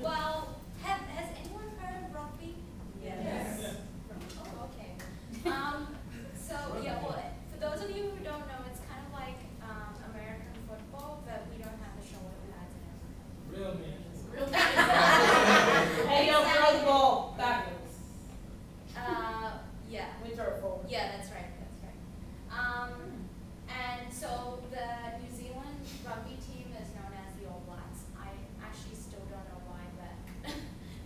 Well, has anyone heard of rugby? Yes. Oh, okay. So yeah, well, for those of you who don't know, it's kind of like American football, but we don't have the shoulder pads and everything. Real man. Real bad. Hey, yo, throw the ball backwards. Yeah. We throw it forward. Yeah, that's right. That's right. And so the New Zealand rugby team is known as the All Blacks. I actually still don't know why, but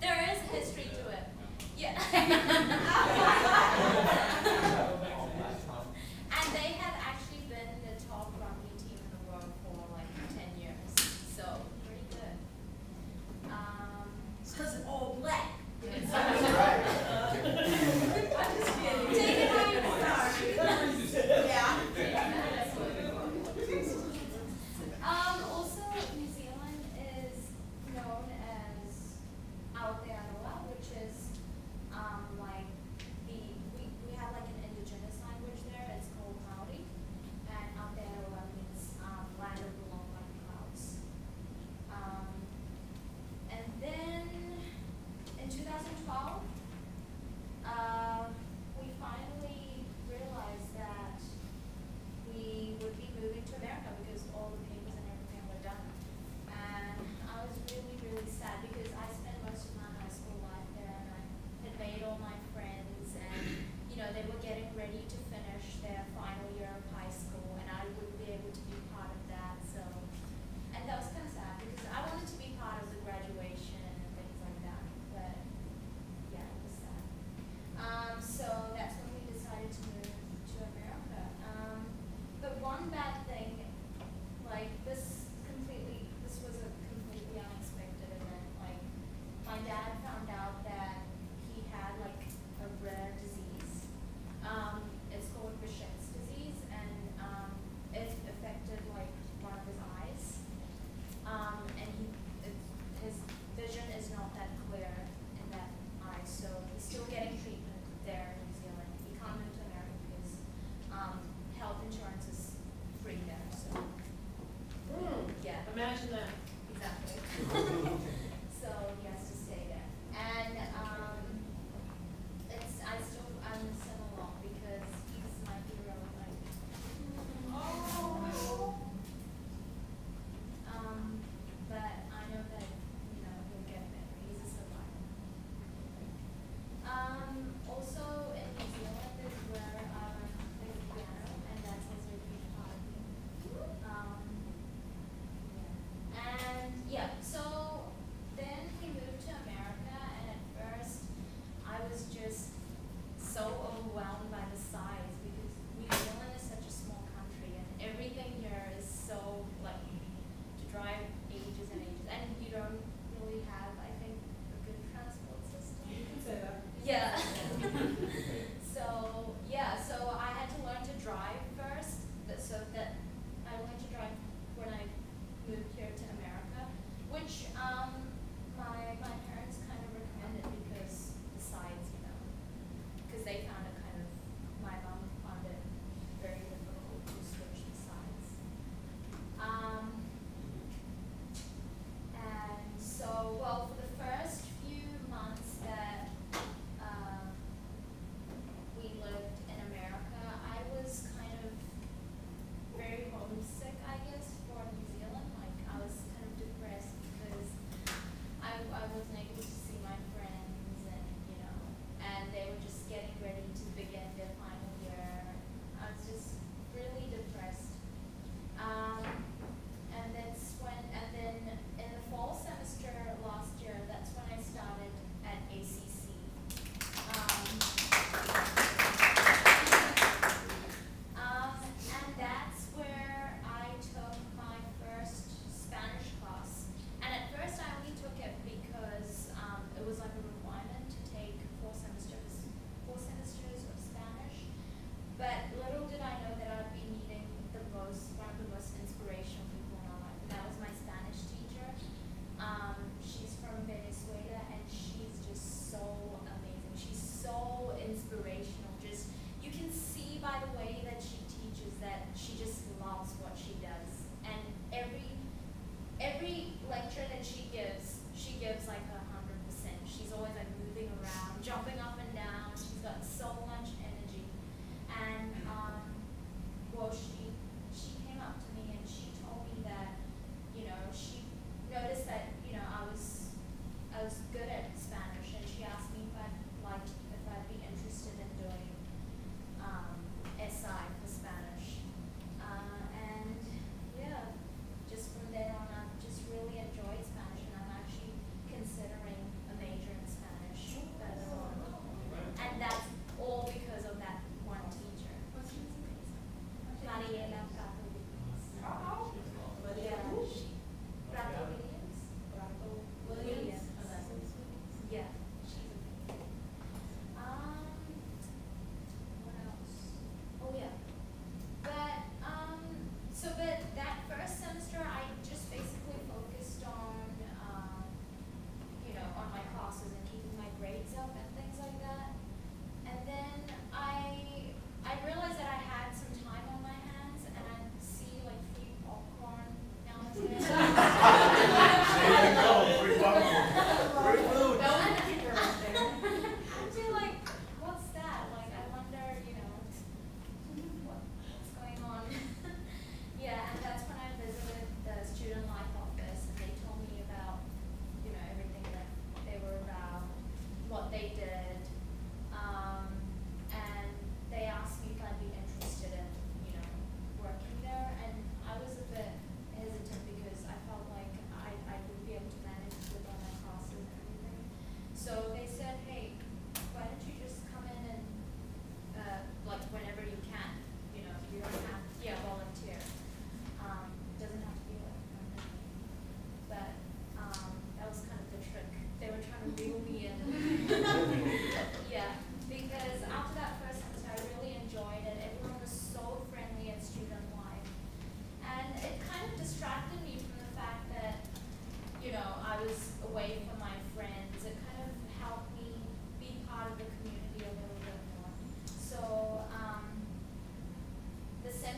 there is history to it. Yeah. And they have actually been the top rugby team in the world for like 10 years. So pretty good. It's because it's all black. I'm just kidding. Take it how you want. Yeah. Also, New Zealand is known as Aotearoa, which is like we have like an indigenous language there. It's called Maori, and Aotearoa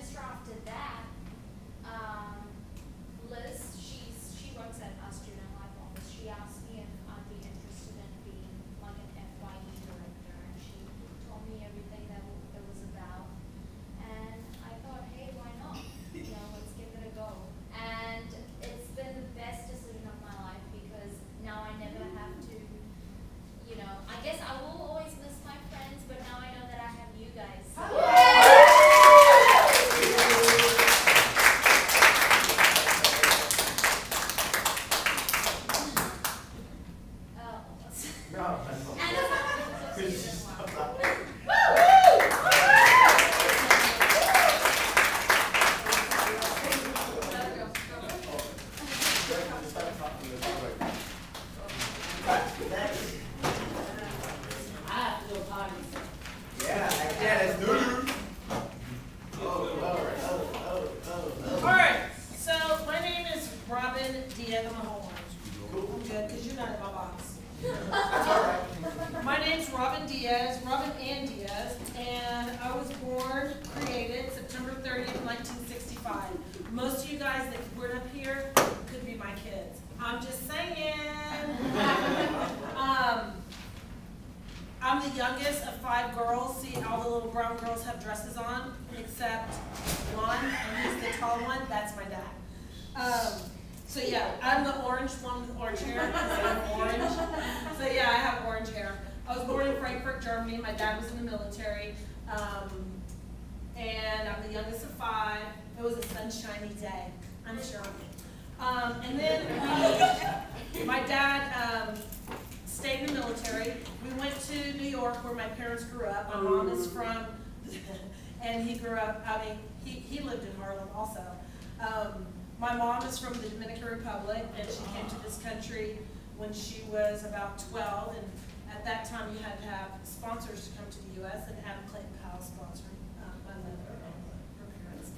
semester after that, Liz, she works at our student life office. She asked me if I'd be interested in being like an FYE director, and she told me everything that it was about. And I thought, hey, why not? Let's give it a go. And it's been the best decision of my life because now I never have to, I guess I will always miss my friends, but now I know that I have you guys. Most of you guys that weren't up here could be my kids. I'm just saying. I'm the youngest of 5 girls. See, all the little brown girls have dresses on, except one, and he's the tall one. That's my dad. So yeah, I'm the orange one with orange hair. I'm orange. So yeah, I have orange hair. I was born in Frankfurt, Germany. My dad was in the military. And I'm the youngest of 5. It was a sunshiny day, I'm sure. And then my dad stayed in the military. We went to New York where my parents grew up. My mom is from, and he grew up, he lived in Harlem also. My mom is from the Dominican Republic, and she came to this country when she was about 12. And at that time you had to have sponsors to come to the U.S. and Adam Clayton Powell sponsored my mother and her parents.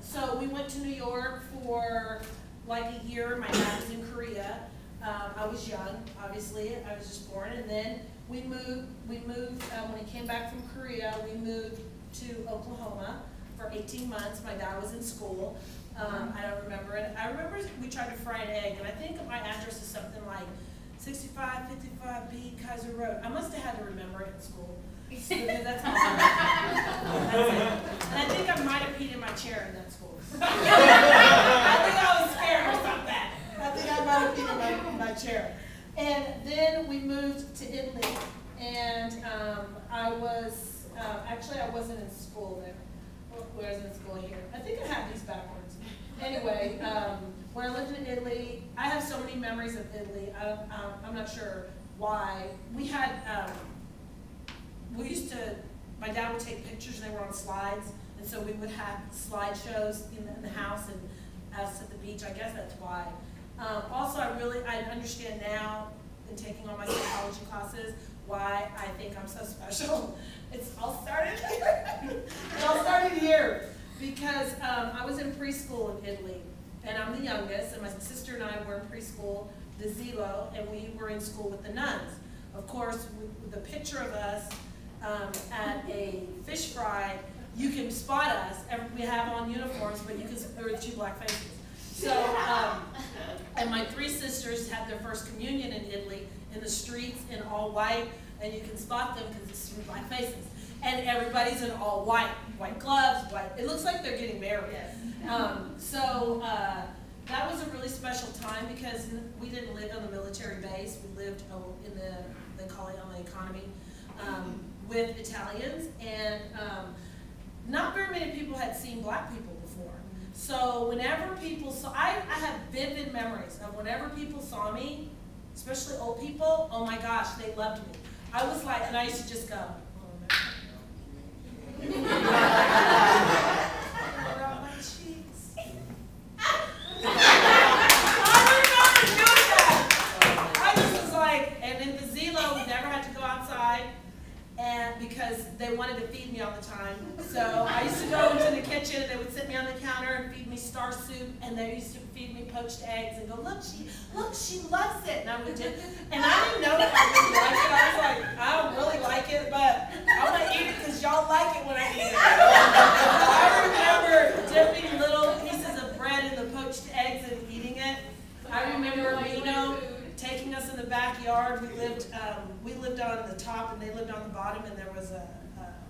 So we went to New York for like a year. My dad was in Korea. I was young, obviously. I was just born, and then we moved. When he came back from Korea, we moved to Oklahoma for 18 months. My dad was in school. I don't remember it. I remember we tried to fry an egg, and I think my address is something like 6555B Kaiser Road. I must have had to remember it in school. Because that's awesome. That's it. And I think I might have peed in my chair in that school. I think I was scared or something. I think I might have peed in my chair. And then we moved to Italy, and I was, actually I wasn't in school there. Where I was in school here. I think I have these backwards. Anyway, when I lived in Italy, I have so many memories of Italy. I'm not sure why. We had, we used to, my dad would take pictures and they were on slides, and so we would have slideshows in the house and us at the beach. I guess that's why. Also, I understand now, in taking all my psychology classes, why I think I'm so special. It's all started here. It all started here because I was in preschool in Italy, and I'm the youngest, and my sister and I were in preschool, the Zelo, and we were in school with the nuns. Of course, with the picture of us at a fish fry, you can spot us. We have on uniforms, but you can, there were 2 black faces. So, and my 3 sisters had their first communion in Italy in the streets in all white, and you can spot them because it's 3 black faces. And everybody's in all white, white gloves, white. It looks like they're getting married. Yes. That was a really special time because we didn't live on the military base. We lived in the, they call it on the economy, with Italians, and not very many people had seen black people before. So whenever people saw, I have vivid memories of whenever people saw me, especially old people, oh my gosh, they loved me. I was like, and I used to just go, around my cheeks. I remember doing that. I just was like, and in the Zelo, we never had to go outside, and because they wanted to feed me all the time. So I used to go into the kitchen, and they would sit me on the counter and feed me star soup, and they used to feed me poached eggs and go, look, she loves it. And I would do, and I didn't know if I really liked it. I was like, I don't really like it, but I'm gonna eat it because y'all like it when I eat it. I top and they lived on the bottom, and there was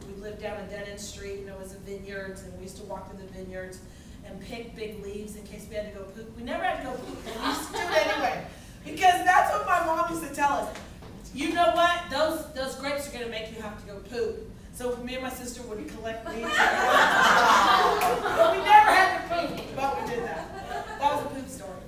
we lived down a dead-end street, and there was a vineyards, and we used to walk through the vineyards and pick big leaves in case we had to go poop. We never had to go poop, but we used to do it anyway. Because that's what my mom used to tell us. You know what? Those grapes are going to make you have to go poop. So me and my sister would collect leaves. But we never had to poop, but we did that. That was a poop story.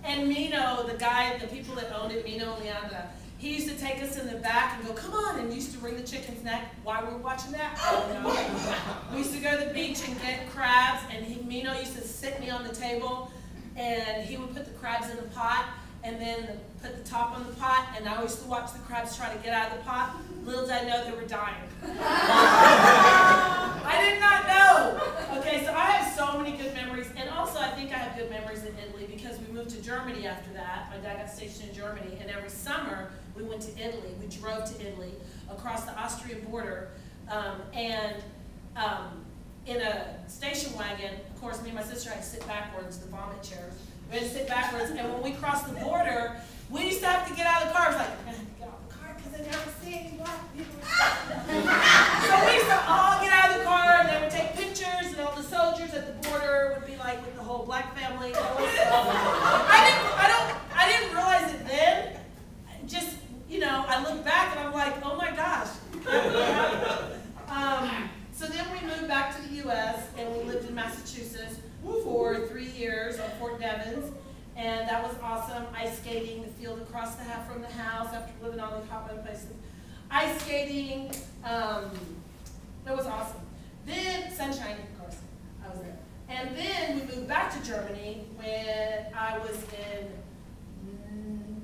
And Mino, the people that owned it, Mino and Leandra, he used to take us in the back and go, come on, and used to wring the chicken's neck while we were watching that. I don't know. We used to go to the beach and get crabs, and Mino used to sit me on the table, and he would put the crabs in the pot, and then put the top on the pot, and I used to watch the crabs try to get out of the pot. Little did I know they were dying. I did not know. Okay, so I have so many good memories, and also I think I have good memories in Italy because we moved to Germany after that. My dad got stationed in Germany, and every summer we went to Italy. We drove to Italy across the Austrian border, in a station wagon. Of course, me and my sister had to sit backwards, the vomit chairs. We had to sit backwards, and when we crossed the border, we used to have to get out of the car. It was like, I have to get out of the car because I never see any black people. So we used to all get out of the car, and they would take pictures, and all the soldiers at the border would be like with the whole black family. I didn't realize it then. Just, you know, I look back and I'm like, oh my gosh. So then we moved back to the U.S. and we lived in Massachusetts for 3 years on Fort Devens, and that was awesome. Ice skating, the field across from the house after living all these hot weather places. Ice skating, that was awesome. Then sunshine, of course, I was there. And then we moved back to Germany when I was in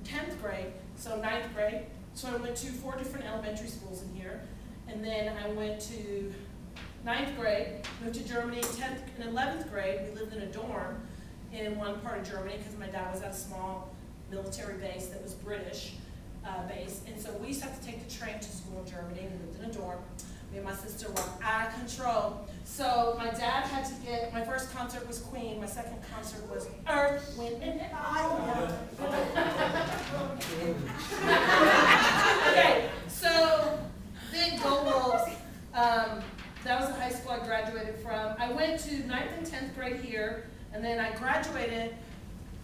10th grade, so 9th grade. So I went to 4 different elementary schools in here, and then I went to 9th grade, moved to Germany. 10th and 11th grade, we lived in a dorm in one part of Germany because my dad was at a small military base that was British base. And so we used to have to take the train to school in Germany. We lived in a dorm. Me and my sister were out of control. So my dad had to get, my first concert was Queen, my second concert was Earth, Wind, and Fire. Okay, so then Go Wolves. That was the high school I graduated from. I went to 9th and 10th grade here, and then I graduated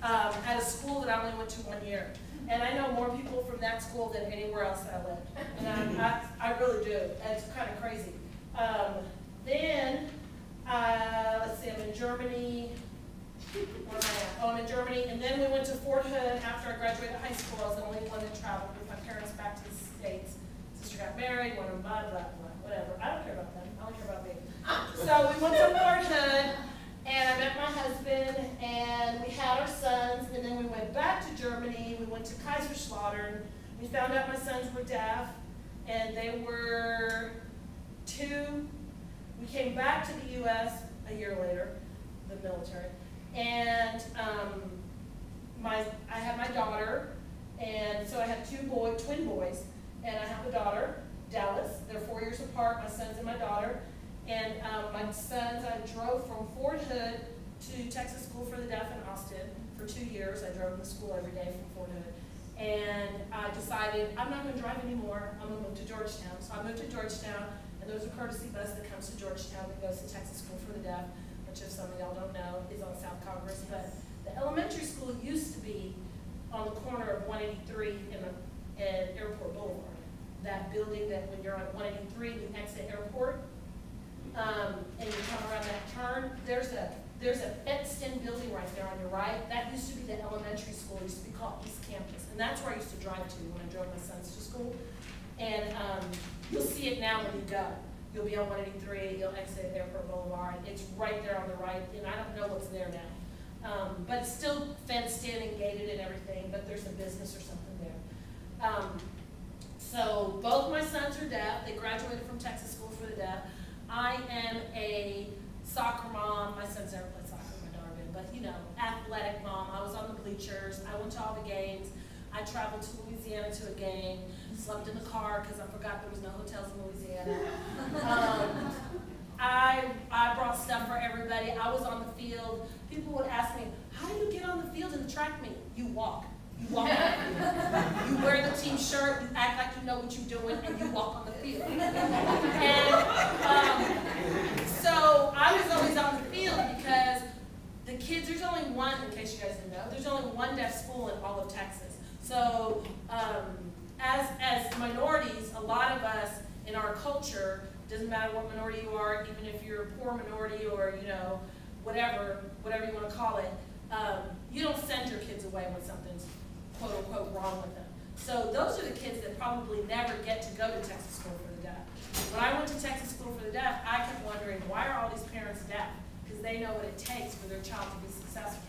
at a school that I only went to 1 year. And I know more people from that school than anywhere else that I lived. And I really do. And it's kind of crazy. Then, let's see, I'm in Germany. Where am I at? Oh, I'm in Germany. And then we went to Fort Hood after I graduated high school. I was the only one that traveled with my parents back to the States. Sister got married, one of them, blah, blah, blah, whatever. I don't care about them. I don't care about me. So we went to Fort Hood, and I met my husband, and we had our sons, and then we went back to Germany. We went to Kaiserslautern. We found out my sons were deaf, and they were 2. We came back to the U.S. a year later, the military, and I had my daughter, and so I have 2 twin boys, and I have a daughter, Dallas. They're 4 years apart, my sons and my daughter. And my sons, I drove from Fort Hood to Texas School for the Deaf in Austin for 2 years. I drove them to school every day from Fort Hood. And I decided I'm not going to drive anymore. I'm going to move to Georgetown. So I moved to Georgetown, and there's a courtesy bus that comes to Georgetown that goes to Texas School for the Deaf, which if some of y'all don't know is on South Congress. But the elementary school used to be on the corner of 183 and Airport Boulevard. That building that when you're on 183, you exit Airport, and you come around that turn, there's a fenced-in building right there on your right. That used to be the elementary school. It used to be called East Campus, and that's where I used to drive to when I drove my sons to school. And you'll see it now when you go. You'll be on 183, you'll exit Airport Boulevard. It's right there on the right, and I don't know what's there now. But it's still fenced in and gated and everything, but there's a business or something there. So both my sons are deaf. They graduated from Texas School for the Deaf. I am a soccer mom. My sons never played soccer, my daughter did, but you know, athletic mom. I was on the bleachers. I went to all the games. I traveled to Louisiana to a game, slept in the car because I forgot there was no hotels in Louisiana. I brought stuff for everybody. I was on the field. People would ask me, how do you get on the field in the track meet? You walk. You walk on the field. shirt, you act like you know what you're doing, and you walk on the field. And so I was always on the field because the kids, there's only one, in case you guys didn't know, there's only one deaf school in all of Texas. So as minorities, a lot of us in our culture, doesn't matter what minority you are, even if you're a poor minority or, you know, whatever you want to call it, you don't send your kids away when something's quote unquote wrong with them. So those are the kids that probably never get to go to Texas School for the Deaf. When I went to Texas School for the Deaf, I kept wondering, why are all these parents deaf? Because they know what it takes for their child to be successful.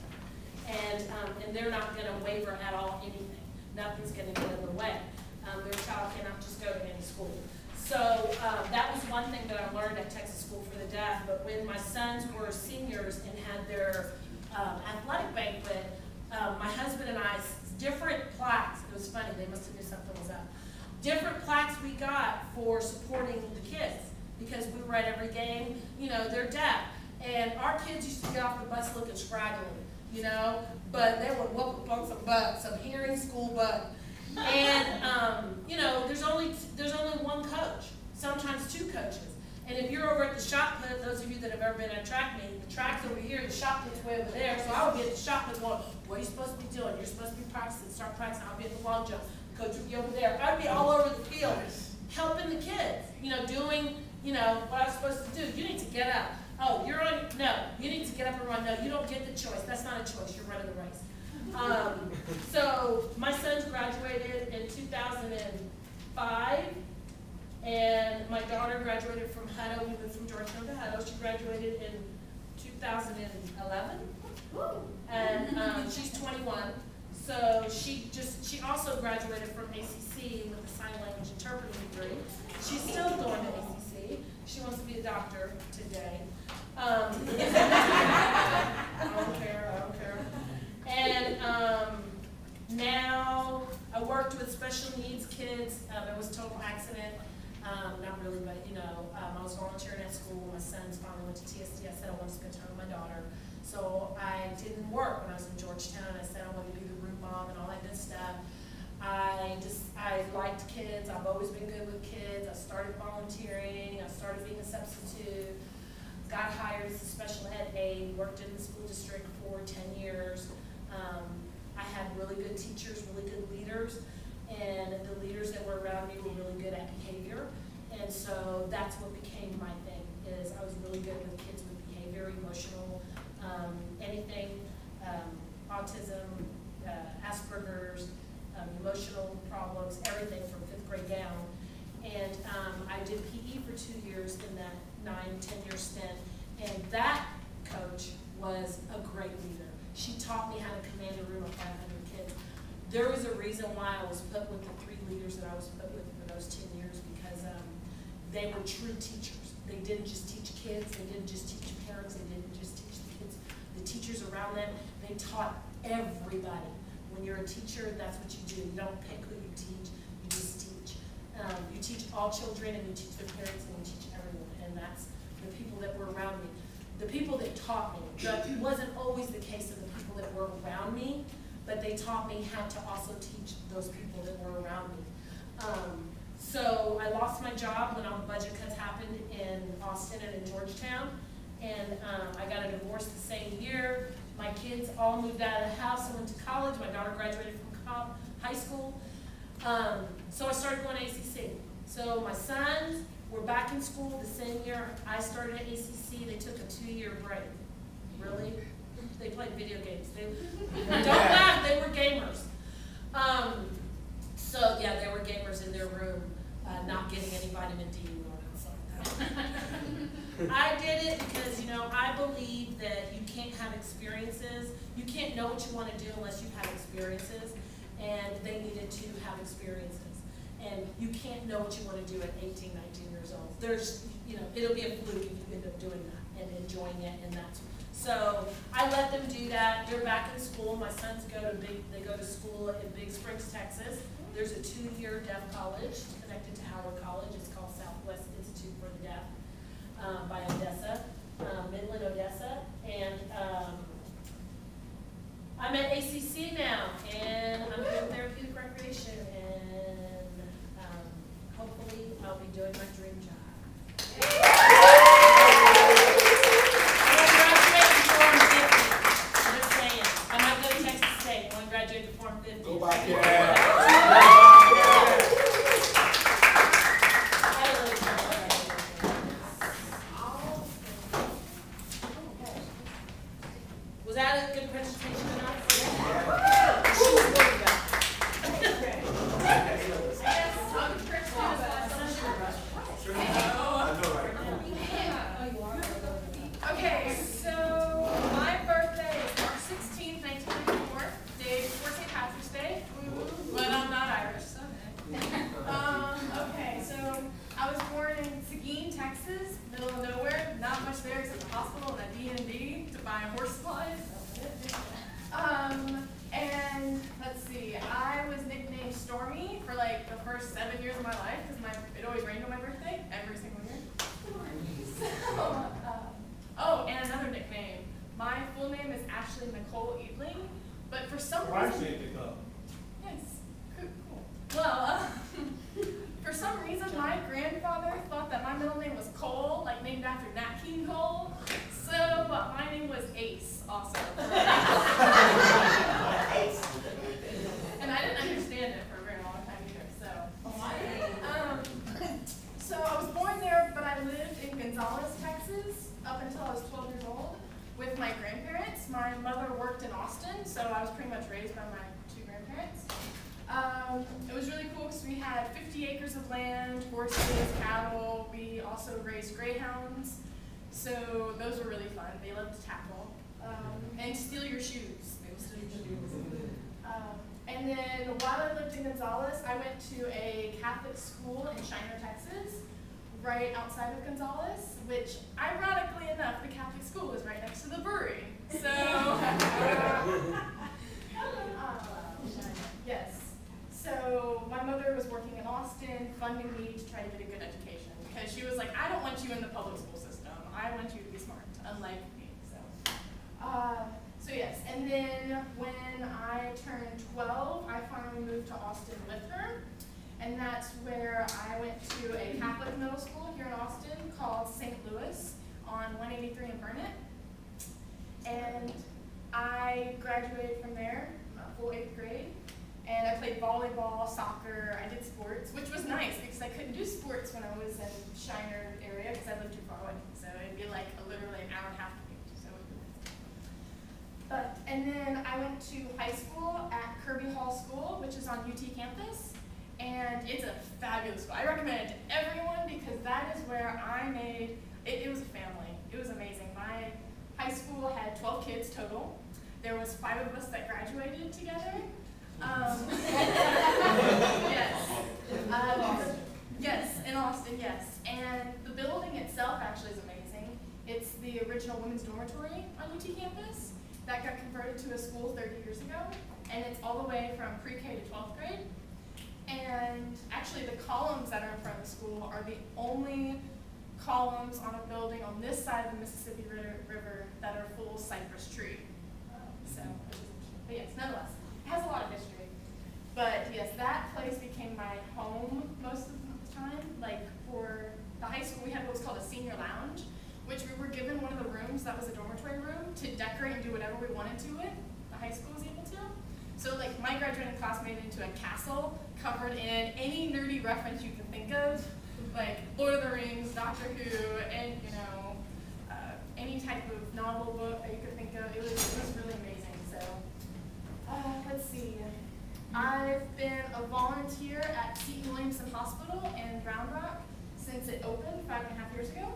And they're not going to waver at all anything. Nothing's going to get in the way. Their child cannot just go to any school. So that was one thing that I learned at Texas School for the Deaf. But when my sons were seniors and had their athletic banquet, my husband and I, different plaques, it was funny, they must have knew something was up. Different plaques we got for supporting the kids because we were at every game, you know, they're deaf. And our kids used to get off the bus looking scraggly, you know, but they would whoop up on some butt, some hearing school butt. And, you know, there's only one coach, sometimes two coaches. And if you're over at the shot put, those of you that have ever been at track meet, the track's over here, the shot put's way over there. So I would be at the shot put going, what are you supposed to be doing? You're supposed to be practicing, start practicing. I'll be at the long jump. The coach would be over there. I'd be all over the field helping the kids, you know, doing, you know, what I was supposed to do. You need to get up. Oh, you're on, no, you need to get up and run. No, you don't get the choice. That's not a choice. You're running the race. So my sons graduated in 2005, and my daughter graduated from Hutto. We moved from Georgetown to Hutto. She graduated in 2011, and she's 21. So she also graduated from ACC with a sign language interpreting degree. She's still going to ACC. She wants to be a doctor today. I don't care. And now I worked with special needs kids. It was a total accident. Not really, but you know, I was volunteering at school. My sons finally went to TSD. I said I want to spend time with my daughter. So I didn't work when I was in Georgetown. I said I wanted to be the room mom and all that good stuff. I liked kids. I've always been good with kids. I started volunteering. I started being a substitute. Got hired as a special ed aide. Worked in the school district for 10 years. I had really good teachers, really good leaders, and the leaders that were around me were really good at behavior. And so that's what became my thing, is I was really good with kids with behavior, emotional, anything, autism, Asperger's, emotional problems, everything from 5th grade down. And I did PE for 2 years in that 9-10 year stint, and that coach was a great leader. She taught me how to command a room of 500 kids. There was a reason why I was put with the 3 leaders that I was put with for those 10 years, because they were true teachers. They didn't just teach kids, they didn't just teach parents, they didn't just teach the kids, the teachers around them. They taught everybody. When you're a teacher, that's what you do. You don't pick who you teach, you just teach. You teach all children, and you teach their parents, and you teach everyone, and that's the people that were around me. The people that taught me. That wasn't always the case of the people that were around me, but they taught me how to also teach those people that were around me. So I lost my job when all the budget cuts happened in Austin and in Georgetown, and I got a divorce the same year. My kids all moved out of the house and went to college. My daughter graduated from high school. So I started going to ACC. So my sons were back in school the same year I started at ACC. They took a 2-year break. Really? They played video games. Don't laugh, they were gamers. So yeah, they were gamers in their room, not getting any vitamin D or outside. I did it because, you know, I believe that you can't have experiences. You can't know what you want to do unless you've had experiences, and they needed to have experiences. And you can't know what you want to do at 18, 19 years old. There's, you know, it'll be a fluke if you end up doing that and enjoying it, and that's. So I let them do that. They're back in school. My sons go to school in Big Springs, Texas. There's a 2-year deaf college connected to Calrk College. It's called Southwest Institute for the Deaf by Odessa, Midland, Odessa. And I'm at ACC now, and I'm doing therapeutic recreation, and middle of nowhere, not much there except a hospital and a D&D to buy horse supplies. And let's see, I was nicknamed Stormy for like the first 7 years of my life because it always rained on my birthday every single year. So, oh, and another nickname. My full name is Ashley Nicole Eatling, but for some reason. Yes, cool. Well, for some reason, my grandfather thought that my middle name was Cole, like named after Nat King Cole. So my name was Ace, also. And I didn't understand it for a very long time either. So I was born there, but I lived in Gonzales, Texas, up until I was 12 years old, with my grandparents. My mother worked in Austin, so I was pretty much raised by my two grandparents. It was really cool because we had 50 acres of land, horses, cattle. We also raised greyhounds. So those were really fun. They loved to tackle. And steal your shoes. They would steal your shoes. And then while I lived in Gonzales, I went to a Catholic school in Shiner, Texas, right outside of Gonzales, which ironically enough, the Catholic school was right next to the brewery. So, yes. So my mother was working in Austin, funding me to try to get a good education because she was like, I don't want you in the public school system. I want you to be smart, unlike me. So yes, and then when I turned 12, I finally moved to Austin with her. And that's where I went to a Catholic middle school here in Austin called St. Louis on 183 in Burnett. And I graduated from there, full 8th grade. And I played volleyball, soccer, I did sports, which was nice because I couldn't do sports when I was in Shiner area because I lived too far away. So it'd be like literally an hour and a half commute. So it was nice. And then I went to high school at Kirby Hall School, which is on UT campus. And it's a fabulous school. I recommend it to everyone because that is where I made, it was a family. It was amazing. My high school had 12 kids total. There was 5 of us that graduated together. Yes. Yes, in Austin, yes. And the building itself actually is amazing. It's the original women's dormitory on UT campus that got converted to a school 30 years ago. And it's all the way from pre-K to 12th grade. And actually the columns that are in front of the school are the only columns on a building on this side of the Mississippi River that are full cypress tree. So, but yes, nonetheless. Has a lot of history. But yes, that place became my home most of the time. Like for the high school, we had what was called a senior lounge, which we were given one of the rooms that was a dormitory room to decorate and do whatever we wanted to it. The high school was able to. So like my graduating class made it into a castle covered in any nerdy reference you can think of, like Lord of the Rings, Doctor Who, and any type of novel book that you could think of. It was really amazing. So. Let's see. I've been a volunteer at Seton Williamson Hospital in Round Rock since it opened 5.5 years ago.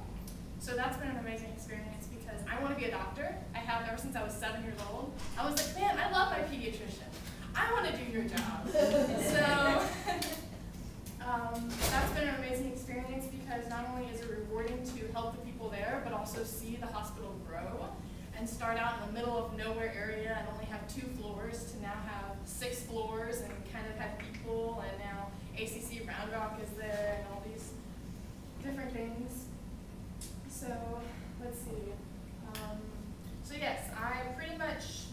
So that's been an amazing experience because I want to be a doctor. I have ever since I was 7 years old. I was like, man, I love my pediatrician. I want to do your job. So that's been an amazing experience because not only is it rewarding to help the people there, but also see the hospital grow. And start out in the middle of nowhere area and only have 2 floors to now have 6 floors and kind of have people, and now ACC Round Rock is there and all these different things. So let's see. So yes, I pretty much,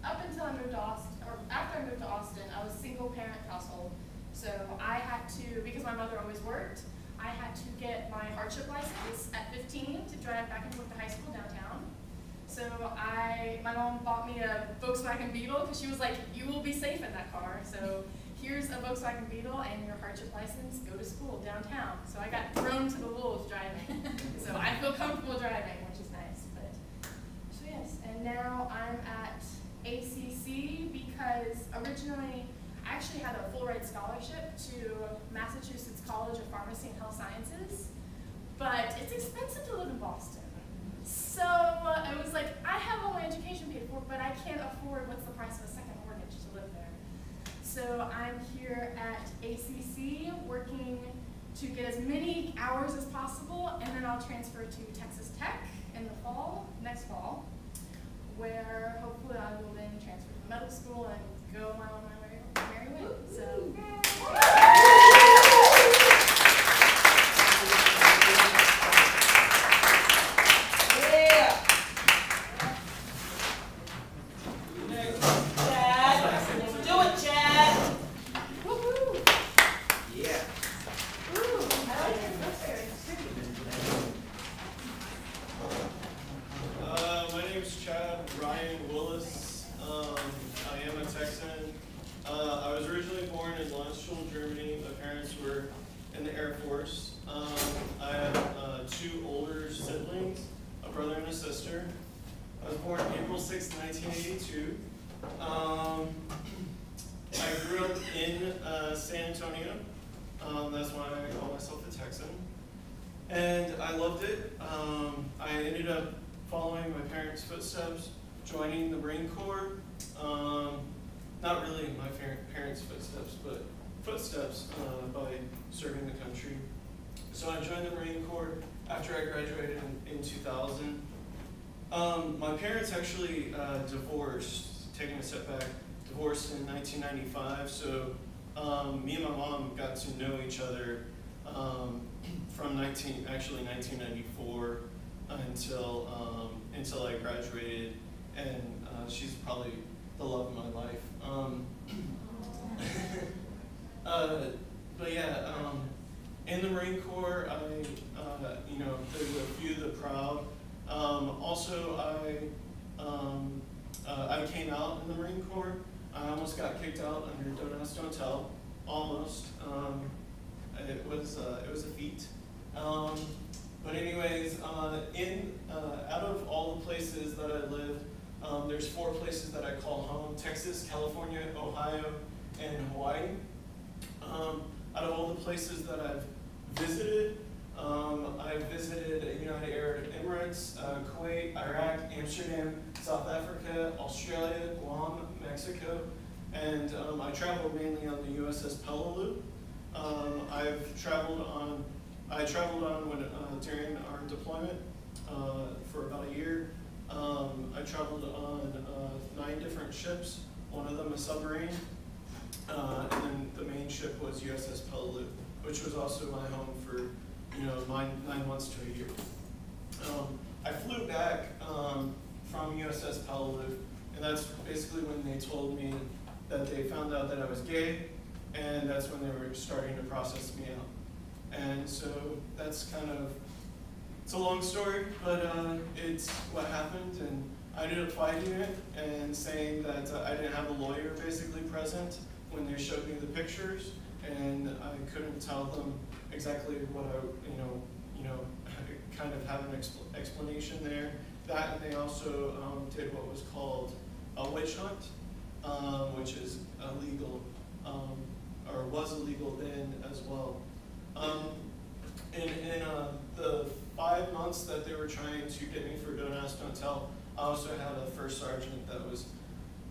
up until I moved to Austin, or after I moved to Austin, I was a single parent household. So I had to, because my mother always worked, I had to get my hardship license at 15 to drive back and forth to high school downtown. So my mom bought me a Volkswagen Beetle because she was like, you will be safe in that car. So here's a Volkswagen Beetle and your hardship license, go to school downtown. So I got thrown to the wolves driving. So I feel comfortable driving, which is nice. So yes, and now I'm at ACC because originally I actually had a full ride scholarship to Massachusetts College of Pharmacy and Health Sciences, but it's expensive to live in Boston. So I was like, I have all my education paid for, but I can't afford what's the price of a second mortgage to live there. So I'm here at ACC working to get as many hours as possible, and then I'll transfer to Texas Tech in the fall, next fall, where hopefully I will then transfer to medical school and go on my way merry way. So. I have 2 older siblings, a brother and a sister. I was born April 6, 1982. I grew up in San Antonio. That's why I call myself a Texan. And I loved it. I ended up following my parents' footsteps, joining the Marine Corps. Not really my parents' footsteps, but footsteps by serving the country. So I joined the Marine Corps after I graduated in 2000. My parents actually divorced, taking a step back, divorced in 1995. So me and my mom got to know each other from 1994 until I graduated, and she's probably the love of my life. But yeah, in the Marine Corps, there's a few of the proud. Also, I came out in the Marine Corps. I almost got kicked out under Don't Ask, Don't Tell. Almost. It was a feat. But anyways, out of all the places that I lived, there's 4 places that I call home: Texas, California, Ohio, and Hawaii. Out of all the places that I've visited, I've visited United Arab Emirates, Kuwait, Iraq, Amsterdam, South Africa, Australia, Guam, Mexico, and I traveled mainly on the USS Peleliu. I traveled on during our deployment for about a year. I traveled on 9 different ships, one of them a submarine, and then the main ship was USS Peleliu, which was also my home for 9 months to a year. I flew back from USS Peleliu, and that's basically when they told me that they found out that I was gay, and that's when they were starting to process me out. And so that's it's a long story, but it's what happened, and I ended up fighting it and saying that I didn't have a lawyer basically present when they showed me the pictures, and I couldn't tell them exactly what kind of have an explanation there. That, and they also did what was called a witch hunt, which is illegal, or was illegal then as well. In the 5 months that they were trying to get me for Don't Ask, Don't Tell, I also had a first sergeant that was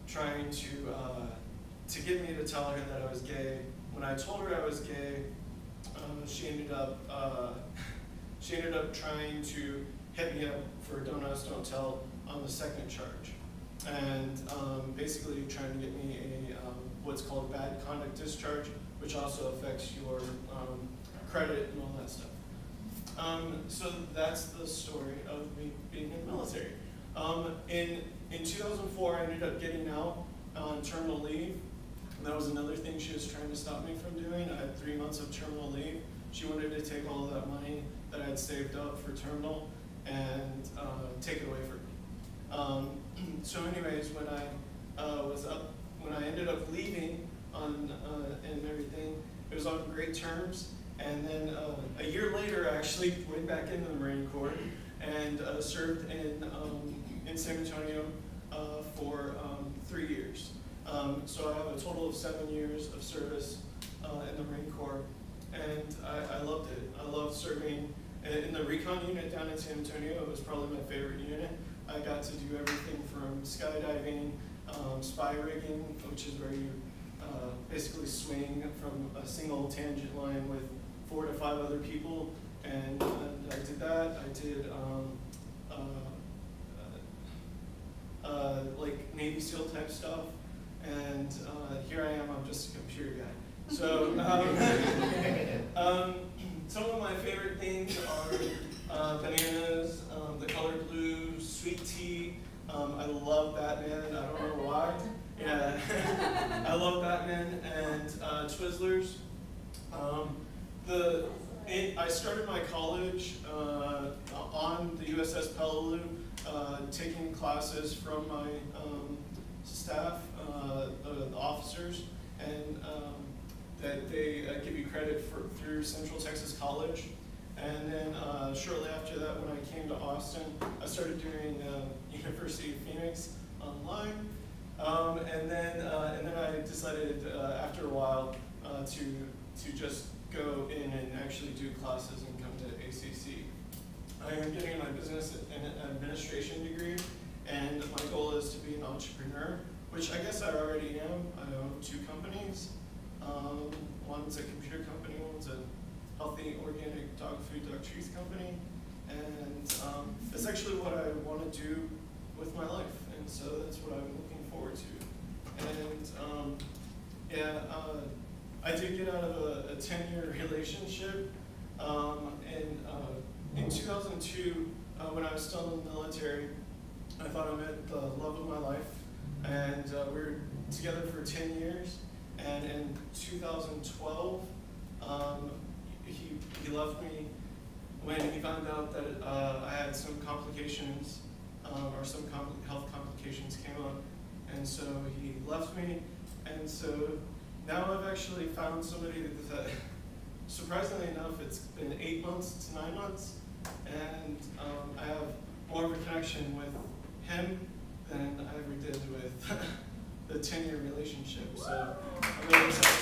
trying to get me to tell her that I was gay. When I told her I was gay, she ended up trying to hit me up for Don't Ask, Don't Tell on the 2nd charge, and basically trying to get me a what's called bad conduct discharge, which also affects your credit and all that stuff. So that's the story of me being in the military. In 2004, I ended up getting out on terminal leave. And that was another thing she was trying to stop me from doing. I had 3 months of terminal leave. She wanted to take all of that money that I had saved up for terminal and take it away from me. So anyways, when I ended up leaving and everything, it was on great terms. And then a year later, I actually went back into the Marine Corps and served in San Antonio for 3 years. So I have a total of 7 years of service in the Marine Corps, and I loved it. I loved serving in the recon unit down in San Antonio. It was probably my favorite unit. I got to do everything from skydiving, spy rigging, which is where you basically swing from a single tangent line with 4 to 5 other people, And I did that. I did like Navy SEAL type stuff. And here I am, I'm just a computer guy. So some of my favorite things are bananas, the color blue, sweet tea. I love Batman, I don't know why. Yeah, I love Batman and Twizzlers. I started my college on the USS Peleliu, taking classes from my staff, the officers, and that they give you credit through Central Texas College. And then shortly after that, when I came to Austin, I started doing University of Phoenix online. And then I decided after a while to just go in and actually do classes and come to ACC. I am getting my business and administration degree, and my goal is to be an entrepreneur, which I guess I already am. I own 2 companies. One's a computer company, one's a healthy organic dog food, dog treats company, and it's actually what I want to do with my life, and so that's what I'm looking forward to. And I did get out of a 10-year relationship, and in 2002, when I was still in the military, I thought I met the love of my life, and we were together for 10 years, and in 2012, he left me when he found out that I had some complications, or some health complications came up, and so he left me, and so now I've actually found somebody that, surprisingly enough, it's been 8 months to 9 months, and I have more of a connection with him than I ever did with the 10-year relationship, so I'm really excited.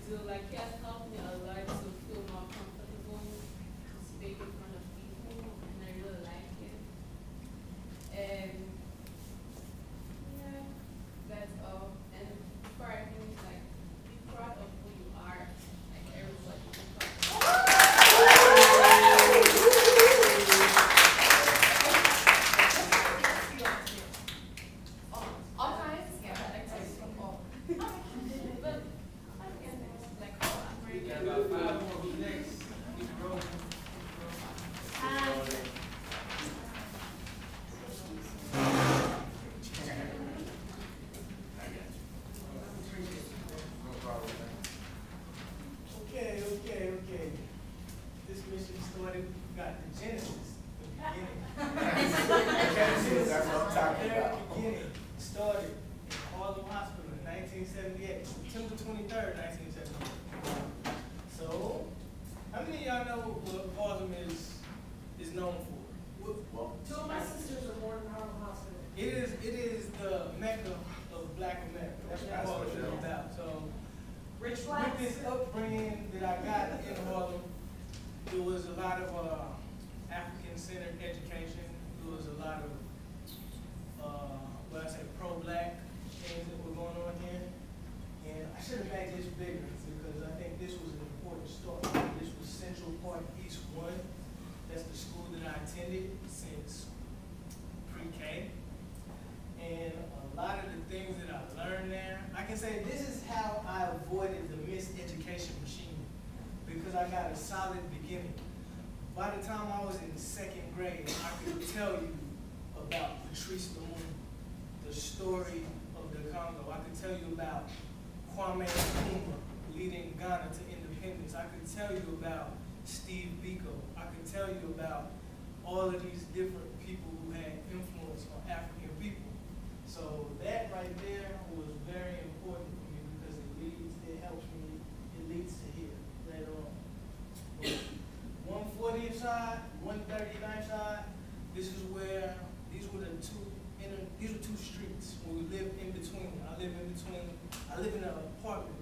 do. Like, he has helped me a lot to feel more comfortable to speak in front of people, and I really like it. And yeah, that's all. And before I finish, like, be proud of who you are. Like, everybody be proud. All kinds? Yeah, like, all. But I guess it's like, oh, I'm We ready. got about 5 more. Who's next? Keep it rolling. Okay. This mission started, we got the Genesis, the beginning. Genesis, That's what I'm talking very about. beginning, started in Harlem Hospital in 1978, September 23rd, 1978. So, how many of y'all know what Harlem is known for? What, Two of my sisters were born in Harlem Hospital. it is the Mecca of Black America. That's what Harlem is about. So, Rich with blacks. this upbringing that I got in Harlem, there was a lot of African-centered education. There was a lot of, pro-black things that were going on here. And I should have made this bigger because I think this was an important start. This was Central Park East 1. That's the school that I attended since pre-K. And a lot of the things that I learned there, I can say this is how I avoided the miseducation machine because I got a solid beginning. By the time I was in 2nd grade, I could tell you about Patrice Lumumba, the story of the Congo. I could tell you about Kwame Nkrumah leading Ghana to independence. I could tell you about Steve Biko. I could tell you about all of these different people who had influence on African people. So that right there was very important for me because it helps me, it leads to here later on. 140th side, 139th side, this is where, these were two streets where we lived in between. I live in an apartment,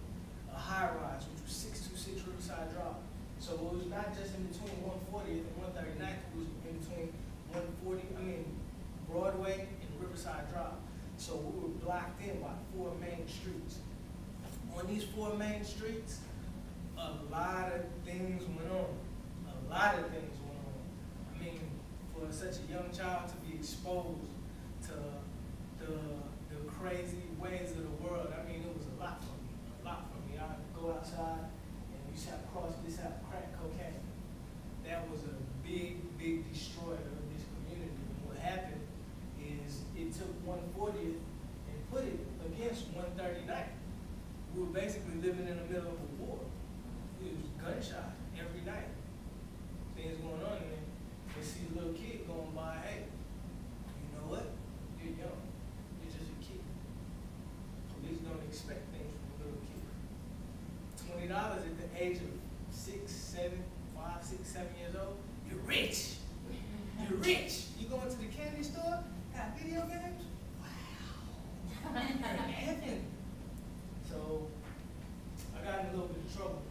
a high rise, which was 626 Riverside Drive. So it was not just in between 140th and 139th, it was in between Broadway and Riverside Drive. So we were blocked in by 4 main streets. On these 4 main streets, a lot of things went on. I mean, for such a young child to be exposed to the crazy ways of the world, I mean, it was a lot for me. I'd go outside and we sat across this out crack cocaine. That was a big destroyer of this community. And what happened is it took 140th and put it against 139th. We were basically living in the middle of a war. It was gunshot every night. Things going on, and then they see a little kid going by, hey, you know what? You're young. You're just a kid. Police don't expect things from a little kid. $20 at the age of 6, 7 years old, you're rich. You're rich. You going to the candy store, got video games? Wow. You're in heaven. So I got in a little bit of trouble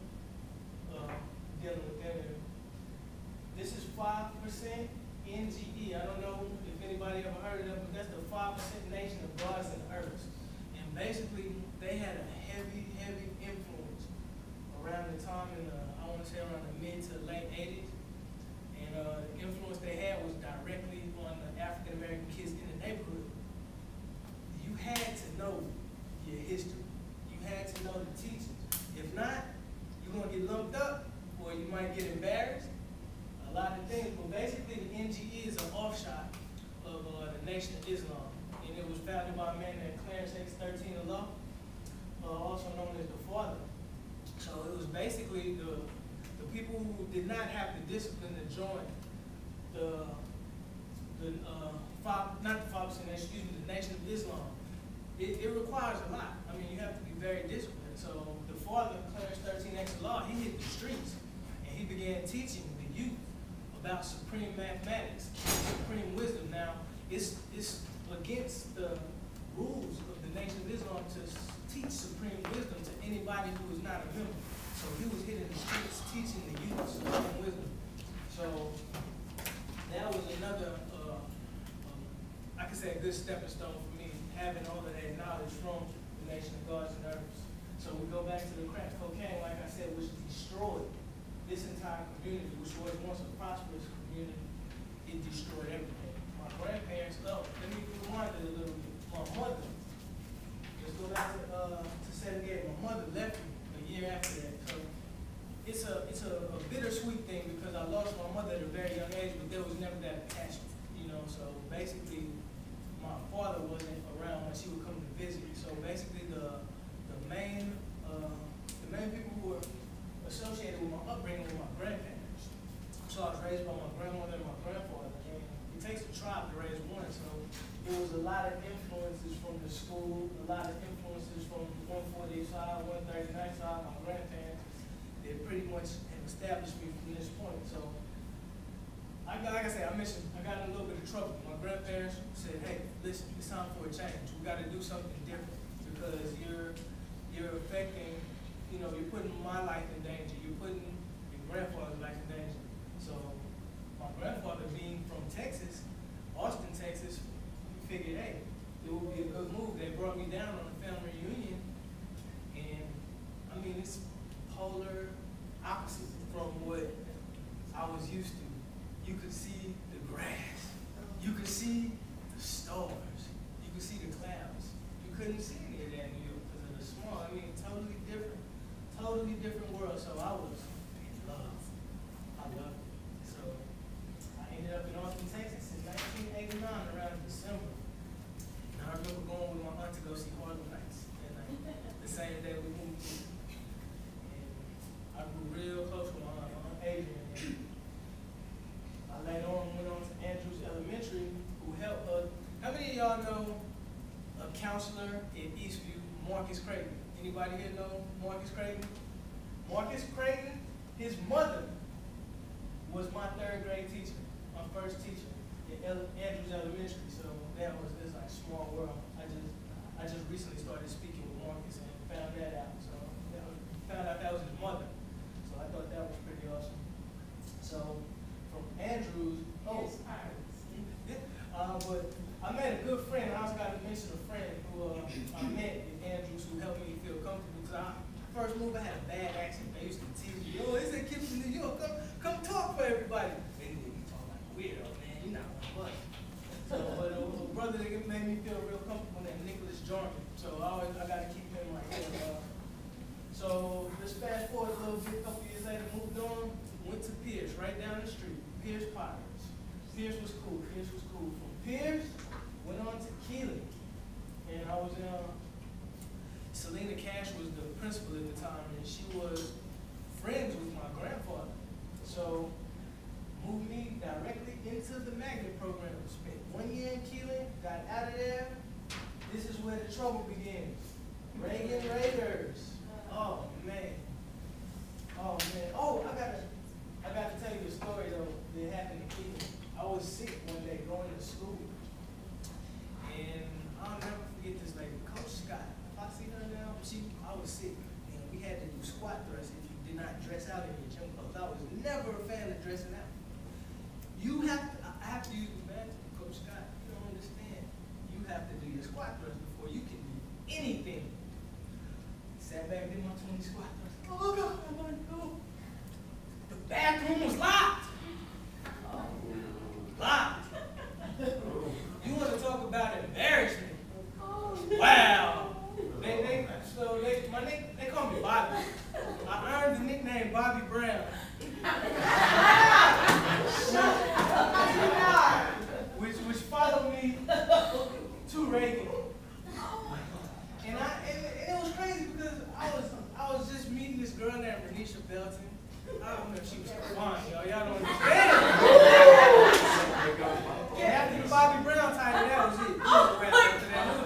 dealing with them. This is 5% NGE. I don't know if anybody ever heard of them, but that's the 5% Nation of Gods and Earths. And basically, they had a heavy influence around the time in I want to say around the mid to late 80s. And the influence they had was directly on the African American kids in the neighborhood. You had to know your history. You had to know the teachings. If not, you're going to get lumped up or you might get embarrassed. A lot of things, but basically the NGE is an offshot of the Nation of Islam. And it was founded by a man named Clarence X. 13 Allah, also known as the Father. So it was basically the people who did not have the discipline to join the Nation of Islam. It requires a lot. I mean, you have to be very disciplined. So the Father, Clarence 13 X Allah, he hit the streets and he began teaching the youth about supreme mathematics, supreme wisdom. Now, it's against the rules of the Nation of Islam to teach supreme wisdom to anybody who was not a member. So he was hitting the streets, teaching the youth and wisdom. So that was another, I could say a good stepping stone for me, having all of that knowledge from the Nation of Gods and Herbs. So we go back to the crack cocaine, like I said, which destroyed this entire community, which was once a prosperous community. It destroyed everything. My grandparents, let me rewind it a little bit. My mother, let's go back to 78. My mother left me a year after that. So it's a bittersweet thing because I lost my mother at a very young age, but there was never that attachment, you know. So basically, my father wasn't around when she would come to visit. So basically, the main people who were associated with my upbringing were my grandparents. So I was raised by my grandmother and my grandfather, and it takes a tribe to raise one. So there was a lot of influences from the school, a lot of influences from 140 side, 139 side, my grandparents. They pretty much have established me from this point. So, like I said, I mentioned I got in a little bit of trouble. My grandparents said, "Hey, listen, it's time for a change. We got to do something different because you're affecting, you know, you're putting my life in danger. You're putting your grandfather's life in danger." So, my grandfather being from Texas, Austin, Texas, we figured, hey, it would be a good move. They brought me down on a family reunion, and I mean, it's polar opposite from what I was used to. You could see the grass. You could see the stars. You could see the clouds. You couldn't see any of that in New York because of the small. I mean, totally different world. So I was in love. I loved it. So I ended up in Austin, Texas in 1989 around December. And I remember going with my aunt to go see Harlem Nights that night, the same day we moved here. I grew real close with my aunt Adrian. I later on went on to Andrews Elementary, who helped us. How many of y'all know a counselor in Eastview, Marcus Creighton? Anybody here know Marcus Creighton? Marcus Creighton, his mother was my 3rd grade teacher, my first teacher in Andrews Elementary. So that was this like small world. I just recently started speaking with Marcus and found that out. So found out that was his mother. So I thought that was pretty awesome. So from Andrews, but I met a good friend. I also got to mention a friend who I met in Andrews who helped me feel comfortable because I first moved, I had a bad accent. They used to tease me, "Yo, it's that kid from New York. Come talk for everybody." And then you talk like a weirdo, man. You're not one of us. So, but a brother that made me feel real comfortable named Nicholas Jordan. So I got to keep him in my head. So just fast forward a little bit, a couple years later, moved on, went to Pierce, right down the street, Pierce Pirates. Pierce was cool. From Pierce, went on to Keeling. And I was in, Selena Cash was the principal at the time, and she was friends with my grandfather. So moved me directly into the magnet program. Spent 1 year in Keeling, got out of there. This is where the trouble begins. Reagan Raiders. Oh man. Oh, I gotta tell you a story though that happened in Keeling. I was sick one day going to school. And I'll never forget this lady, Coach Scott. If I see her now, I was sick. And we had to do squat thrusts if you did not dress out in your gym clothes. I was never a fan of dressing out. I have to use the bathroom, Coach Scott. You don't understand. You have to do your squat thrusts before you can do anything. Sat back, did my 20 squat thrusts. Oh God, I want to go. The bathroom was locked. Locked. You want to talk about embarrassment? Wow. They call me Bobby. I earned the nickname Bobby Brown. which followed me to Reagan. And it was crazy because I was just meeting this girl named Renisha Belton. I don't know if she was fine, y'all. Y'all don't understand. And after the Bobby Brown title, that was it.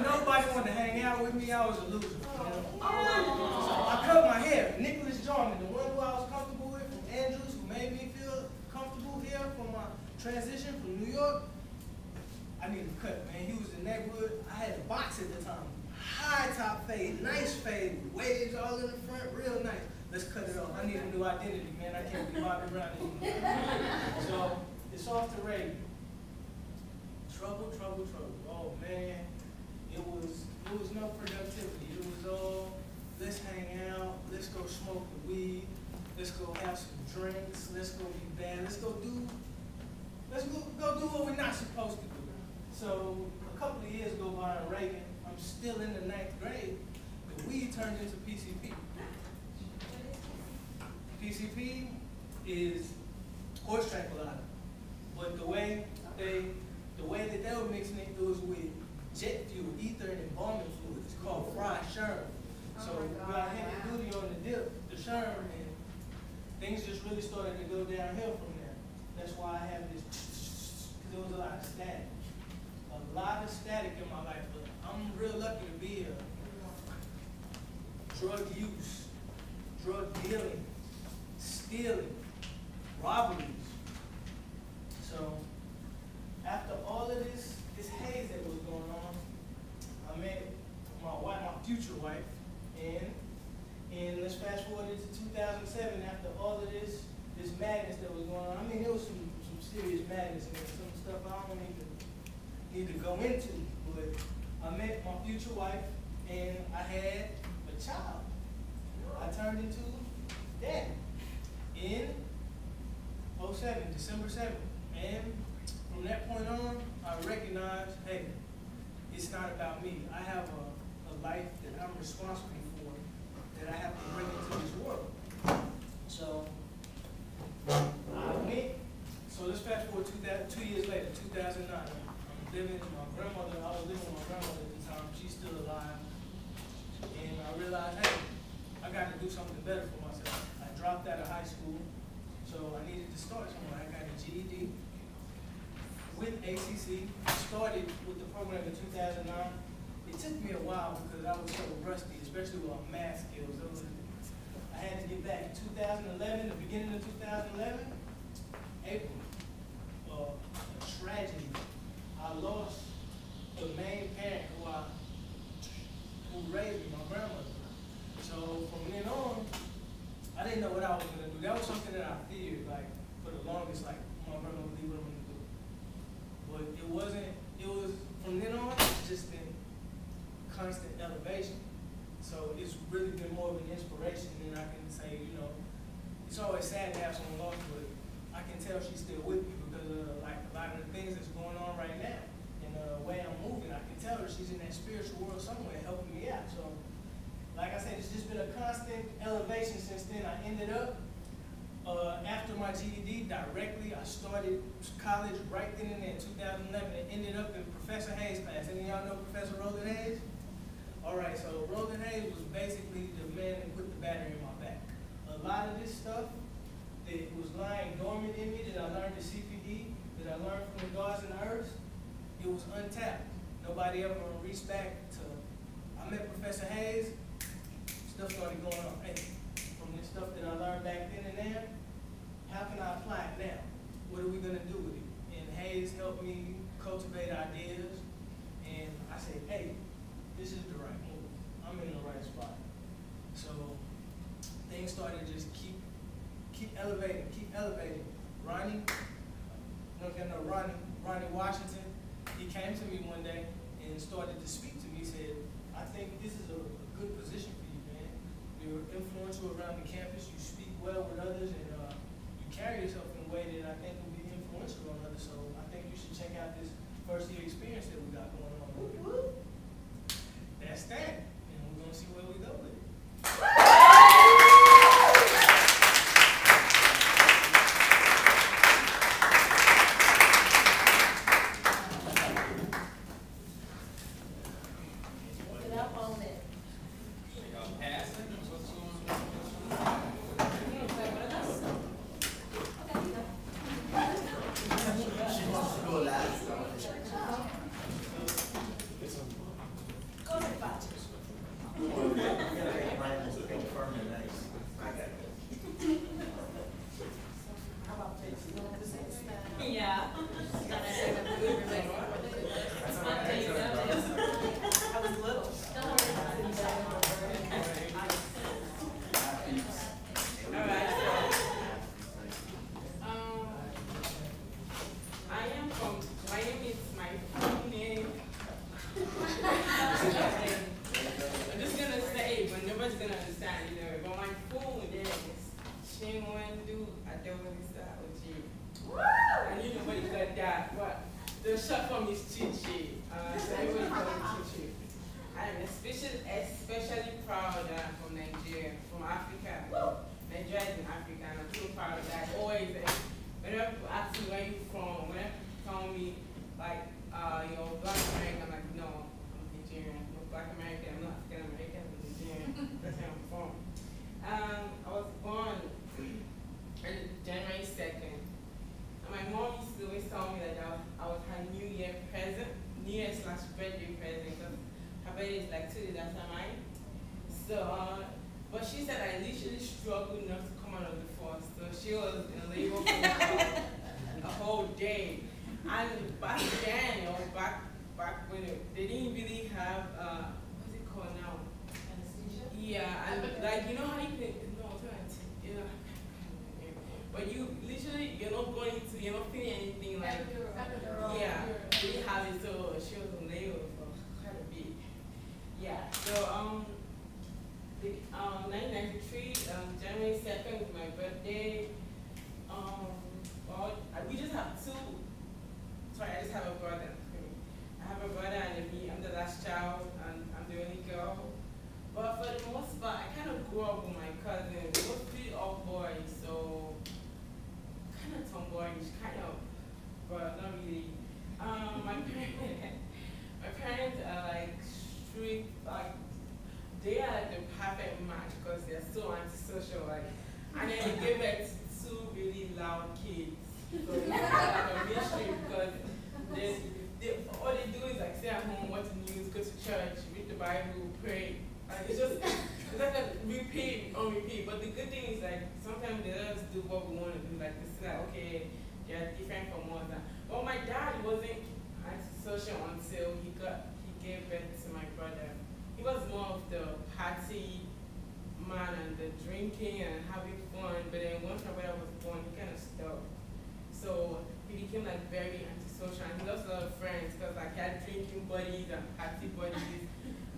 Nobody wanted to hang out with me. I was a loser. You know? So I cut my hair. Nicholas Jordan, the one who I was comfortable with from Andrews, who made me feel comfortable here for my transition from New York, I needed a cut, man. He was in the neighborhood. I had a box at the time. high top fade, nice fade, waves all in the front, real nice. Let's cut it off. I need a new identity, man. I can't be bobbing around anymore. So it's off to Reagan. Trouble, trouble, trouble. Oh man, it was no productivity. It was all, let's hang out, let's go smoke the weed, let's go have some drinks, let's go be bad, let's go do what we're not supposed to do. So a couple of years go by in Reagan, I'm still in the 9th grade, the weed turned into PCP. PCP is horse tranquilizer, but the way that they were mixing it was with jet fuel, ether, and embalming fluid. It's called fried sherm. So we got heavy duty on the dip, the sherm, and things just really started to go downhill from there. That's why I have this, because there was a lot of static. A lot of static in my life, but I'm real lucky to be here. Drug use, drug dealing, stealing, robberies. So after all of this haze that was going on, I met my wife, my future wife, and let's fast forward into 2007. After all of this madness that was going on, I mean, there was some serious madness and some stuff I don't even need to go into. But I met my future wife, and I had a child. I turned into daddy in 07, December 7th. And from that point on, I recognized, hey, it's not about me. I have a life that I'm responsible for, that I have to bring into this world. So I went. So let's fast forward 2 years later, 2009. I'm living with my grandmother. I was living with my grandmother at the time. She's still alive. And I realized, hey, I got to do something better for myself. I dropped out of high school, so I needed to start somewhere. I got a GED with ACC. Started with the program in 2009. It took me a while because I was so rusty, especially with my math skills. I had to get back. In 2011, the beginning of 2011, April, a tragedy. I lost the main parent who raised me, my grandmother. So from then on, I didn't know what I was gonna do. That was something that I feared, like for the longest, like my grandmother would leave, what I'm gonna do. But it wasn't. It was from then on. It's just been constant elevation. So it's really been more of an inspiration than I can say. You know, it's always sad to have someone lost, but I can tell she's still with me because of like a lot of the things that's going on right now and the way I'm moving. I can tell her she's in that spiritual world somewhere helping me out. So, like I said, it's just been a constant elevation since then. I ended up after my GED directly. I started college right then and there, 2011. It ended up in Professor Hayes' class. Any of y'all know Professor Roland Hayes? All right, so Roland Hayes was basically the man that put the battery in my back. A lot of this stuff that was lying dormant in me that I learned at CPE, that I learned from the gods and the earth, it was untapped. Nobody ever reached back to, I met Professor Hayes, stuff started going on. Hey, from this stuff that I learned back then and there, how can I apply it now? What are we gonna do with it? And Hayes helped me cultivate ideas, and I said, hey, this is the right move. I'm in the right spot. So things started to just keep elevating, keep elevating. Ronnie, I don't know Ronnie Washington, he came to me one day and started to speak to me. He said, I think this is a good position for you, man. You're influential around the campus, you speak well with others, and you carry yourself in a way that I think will be influential on others. So I think you should check out this first year experience that we got going on. That's that. And we're gonna see where we go with it. devil inside with you. I knew nobody got that, but the short form is Chichi. So everybody calls me Chichi. I'm especially proud that I'm from Nigeria, from Africa. Nigeria is in Africa, and I'm so proud of that. Always, whenever people ask me where you're from, whenever people tell me, like, you're Black American, I'm like, no, I'm Nigerian. I'm not Black American, I'm not African American, I'm Nigerian. That's where I'm from. I was born on January 2nd. And my mom used to always tell me that I was her New Year present, New Year / birthday present, because her birthday is like 2 days after mine. So, but she said I literally struggled not to come out of the force. So she was in labor for a whole day. And back then, or back when they didn't really have, what's it called now? Anesthesia? Yeah, and like, you know how you can, no, it's not, you know, but you literally, you're not feeling anything like, yeah, they didn't have it, so she was in labor for quite a bit. Yeah, so, 1993, January 2nd was my birthday. Well, we just have two. Sorry, I just have a brother. I have a brother and me. I'm the last child, and I'm the only girl. But for the most part, I kind of grew up with my cousins. Mostly all boys, so kind of tomboyish, kind of, but not really. My parents are like strict, like they are like the perfect match because they're so antisocial, like, and then they gave birth to two really loud kids. So it's like a mystery because all they do is like stay at home, watch the news, go to church, read the Bible, pray. And it's like a repeat on repeat. But the good thing is like sometimes they let us do what we want to do. Like they say like, okay, they're different from us. But my dad wasn't antisocial until he gave birth to my brother. He was more of the party man and the drinking and having fun. But then once my brother was born, he kind of stopped. So he became like very antisocial, and he lost a lot of friends because like he had drinking buddies and party buddies.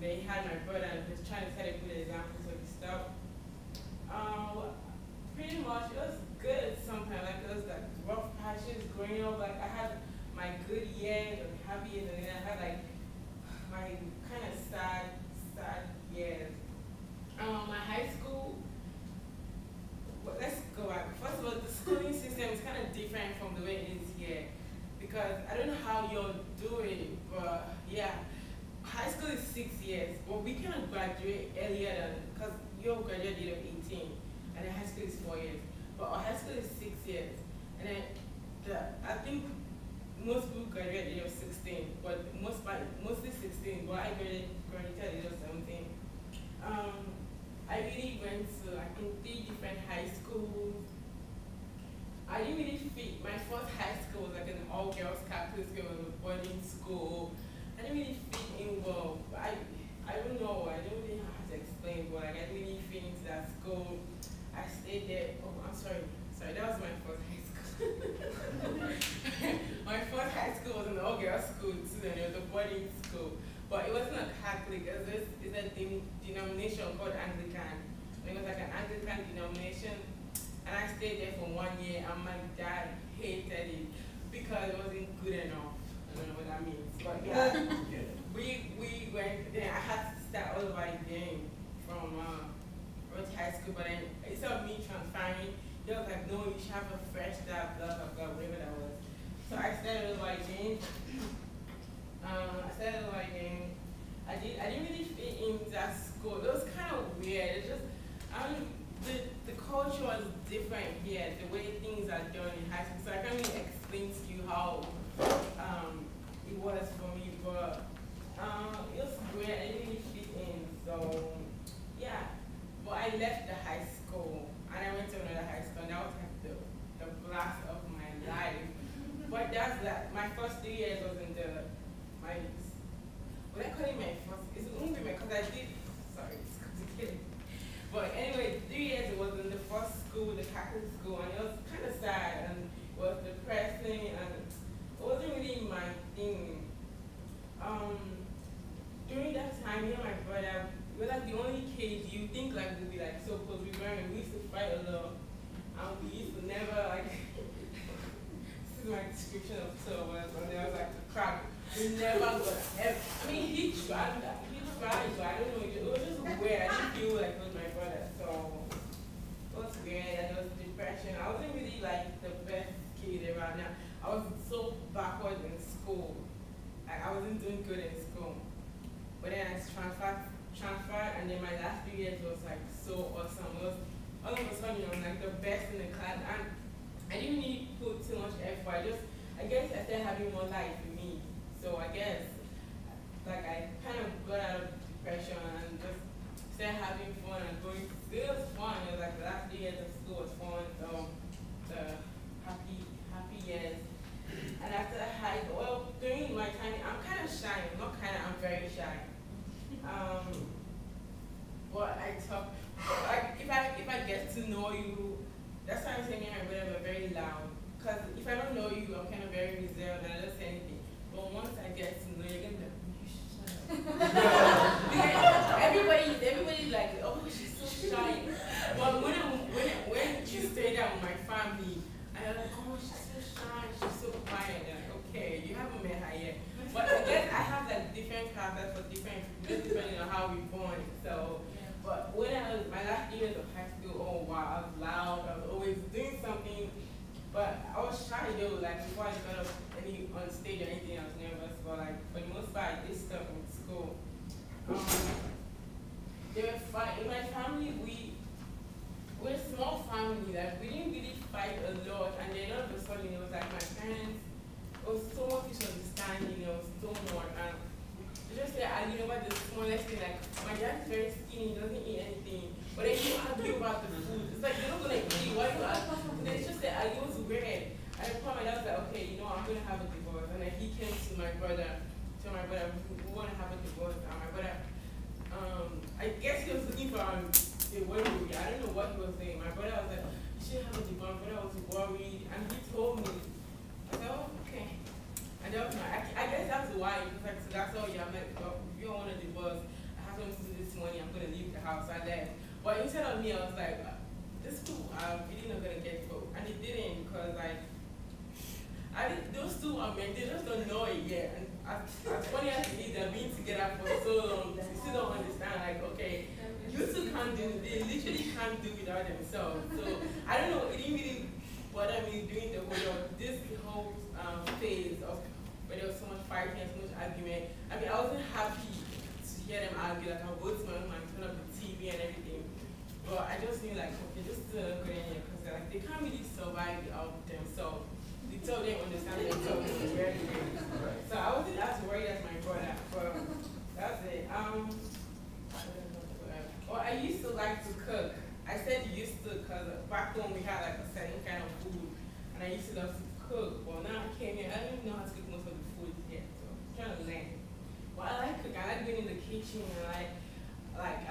Then he had my brother and he was trying to set a good example, so he stopped. Pretty much it was good sometimes, like it was like rough patches growing up. Like I had my good years and happy years, and then I had like my kind of sad years. My high school, let's go back. First of all, the schooling system is kind of different from the way it is here. Because I don't know how you'll do it, but yeah. High school is 6 years, but we cannot graduate earlier than, because you'll graduate at the age of 18, and then high school is 4 years. But our high school is 6 years. And then I think most people graduate at the age of 16, but mostly 16, but I graduated at the age of 17. I really went to, I think, 3 different high schools. I didn't really fit. My first high school was like an all-girls Catholic school, it was a boarding school. I didn't really fit in well. I don't know. I don't really know how to explain, but like, I didn't really fit into that school. I stayed there. Oh, I'm sorry. Sorry, that was my first high school. My first high school was an all-girls school too, and it was a boarding school. But it wasn't a Catholic. It's a denomination called Anglican. It was like an Anglican denomination. And I stayed there for 1 year, and my dad hated it because it wasn't good enough. I don't know what that means, but yeah. we went, then I had to start all over again from Roach High School, but then instead of me transferring, they was like, no, you should have a fresh start, blah, blah, blah, whatever that was. So I started all over again. I didn't really fit in that school. It was kind of weird. It's just, the culture was different here, the way things are done in high school. So I can't really explain to you how it was for me, but it was weird. I didn't really fit in. So yeah, but I left the high school and I went to another high school, and that was like the blast of my life. But that's that. My first 3 years was in would I call it my first? It won't be because I did. Sorry, it's complicated. But anyway, 3 years it was in the first school, the Catholic school, and it was kind of sad and it was depressing and it wasn't really my thing. During that time, me and my brother, we were like the only kids you think like we'd be like so close. We used to fight a lot, and we used to never never gonna ever. I mean, he tried, but I don't know. It was just weird. I didn't feel like it was my brother, so it was weird. And it was depression. I wasn't really like the best kid around. Now I was so backward in school. I wasn't doing good in school. But then I transferred, and then my last 3 years was like so awesome. It was all of a sudden, I'm like the best in the class, and I didn't really put too much effort. I guess I started having more life in me. So I guess, like I kind of got out of depression and just started having fun and going. It was fun. It was like the last 3 years of school was fun. The happy years. And after during my time, I'm kind of shy. I'm very shy. But I talk. Like if I get to know you, that's why I'm saying I'm very loud. Because if I don't know you, I'm kind of very reserved and I don't say anything. But once I get to know you, you're gonna be like, you should shut up. everybody like, oh, she's so shy. But when you stay there with my family, I'm like, oh, she's so shy, she's so quiet. And I'm like, okay, you haven't met her yet. But I guess I have like different characters for different people, depending on how we're born. So. But when I was my last years of high school, oh wow, I was loud. I was always doing something, but I was shy though. Like before I got up on stage or anything, I was nervous. But like for the most part, I did stuff in school. They were fight in my family. We're a small family. Like we didn't really fight a lot, and then all of a sudden it was like my parents. It was so much misunderstanding. It was so much. Just say, you know what, the smallest thing, like, my dad's very skinny, he doesn't eat anything, but then you argue about the food. It's like, you're not gonna eat, why you argue? And then it's just that it was weird. I told my dad, like, okay, you know, I'm gonna have a divorce. And then he came to my brother, we wanna have a divorce. And my brother, I guess he was looking for a word movie. I don't know what he was saying. My brother was like, you should have a divorce. My brother was worried, and he told me. I said, oh, okay. And that was I guess that's why, because so that's all, I'm like, well, if you don't want a divorce, I have something to do this morning, I'm going to leave the house, I left. But instead of me, I was like, this is cool, I'm really not going to get broke. And it didn't, because like, those two are men, they just don't know it yet. And as funny as it is, they've been together for so long, they still don't understand, like, okay, you two can't do, they literally can't do without themselves. So, I don't know, it didn't really bother me doing this whole phase of where there was so much fighting and so much argument. I mean, I wasn't happy to hear them argue, like I'll go to my room and turn up the TV and everything. But I just knew like, okay, this is not good in here because like, they can't really survive without themselves. They tell them understand themselves. It's very weird. So I wasn't as worried as my brother, but that's it. Well, I used to like to cook. I said used to because back when we had like a certain kind of food, and I used to love to cook. Well, now I came here, I don't even know how to cook most of the food yet, so I'm trying to learn. Well, I like cooking. I like being in the kitchen. I like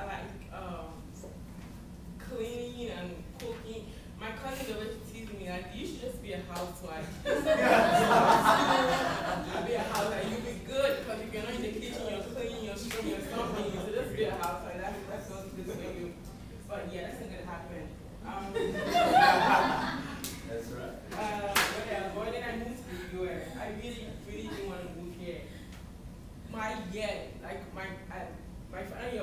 cleaning and cooking. My cousin always teases me like, you should just be a housewife. Be a housewife. You'll be good because if you're not in the kitchen, you're cleaning, you're scrubbing, you're something. So just be a housewife. That's what's good for you. But yeah, that's not gonna happen. That's right. But then I moved to the US. I really didn't want to move here. My final year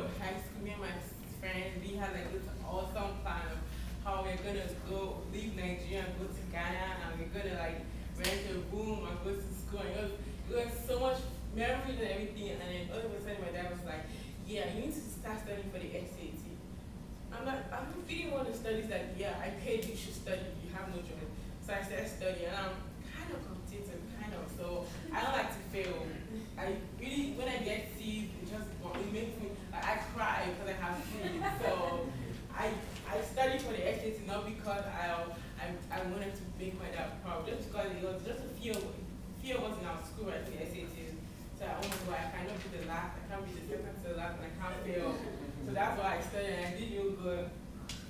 of high school, me and my friends, we had like this awesome plan of how we're gonna go leave Nigeria and go to Ghana, and we're gonna like rent a room and go to school. And it was so much memories and everything. And then all of a sudden, my dad was like, "Yeah, you need to start studying for the SAT." I'm like, I don't really want to study. He's like, "Yeah, I paid you should study. You have no choice." So I started studying, and I'm kind of competitive, so I don't like to fail. I really, when I get C's, it makes me, like, I cry because I have C's. So I studied for the SAT not because I wanted to make my dad proud, just because it was just a fear was in our school at the SAT. So I almost like, I cannot be the last, I can't be the second to the last, and I can't fail. So that's why I studied, and I did real good.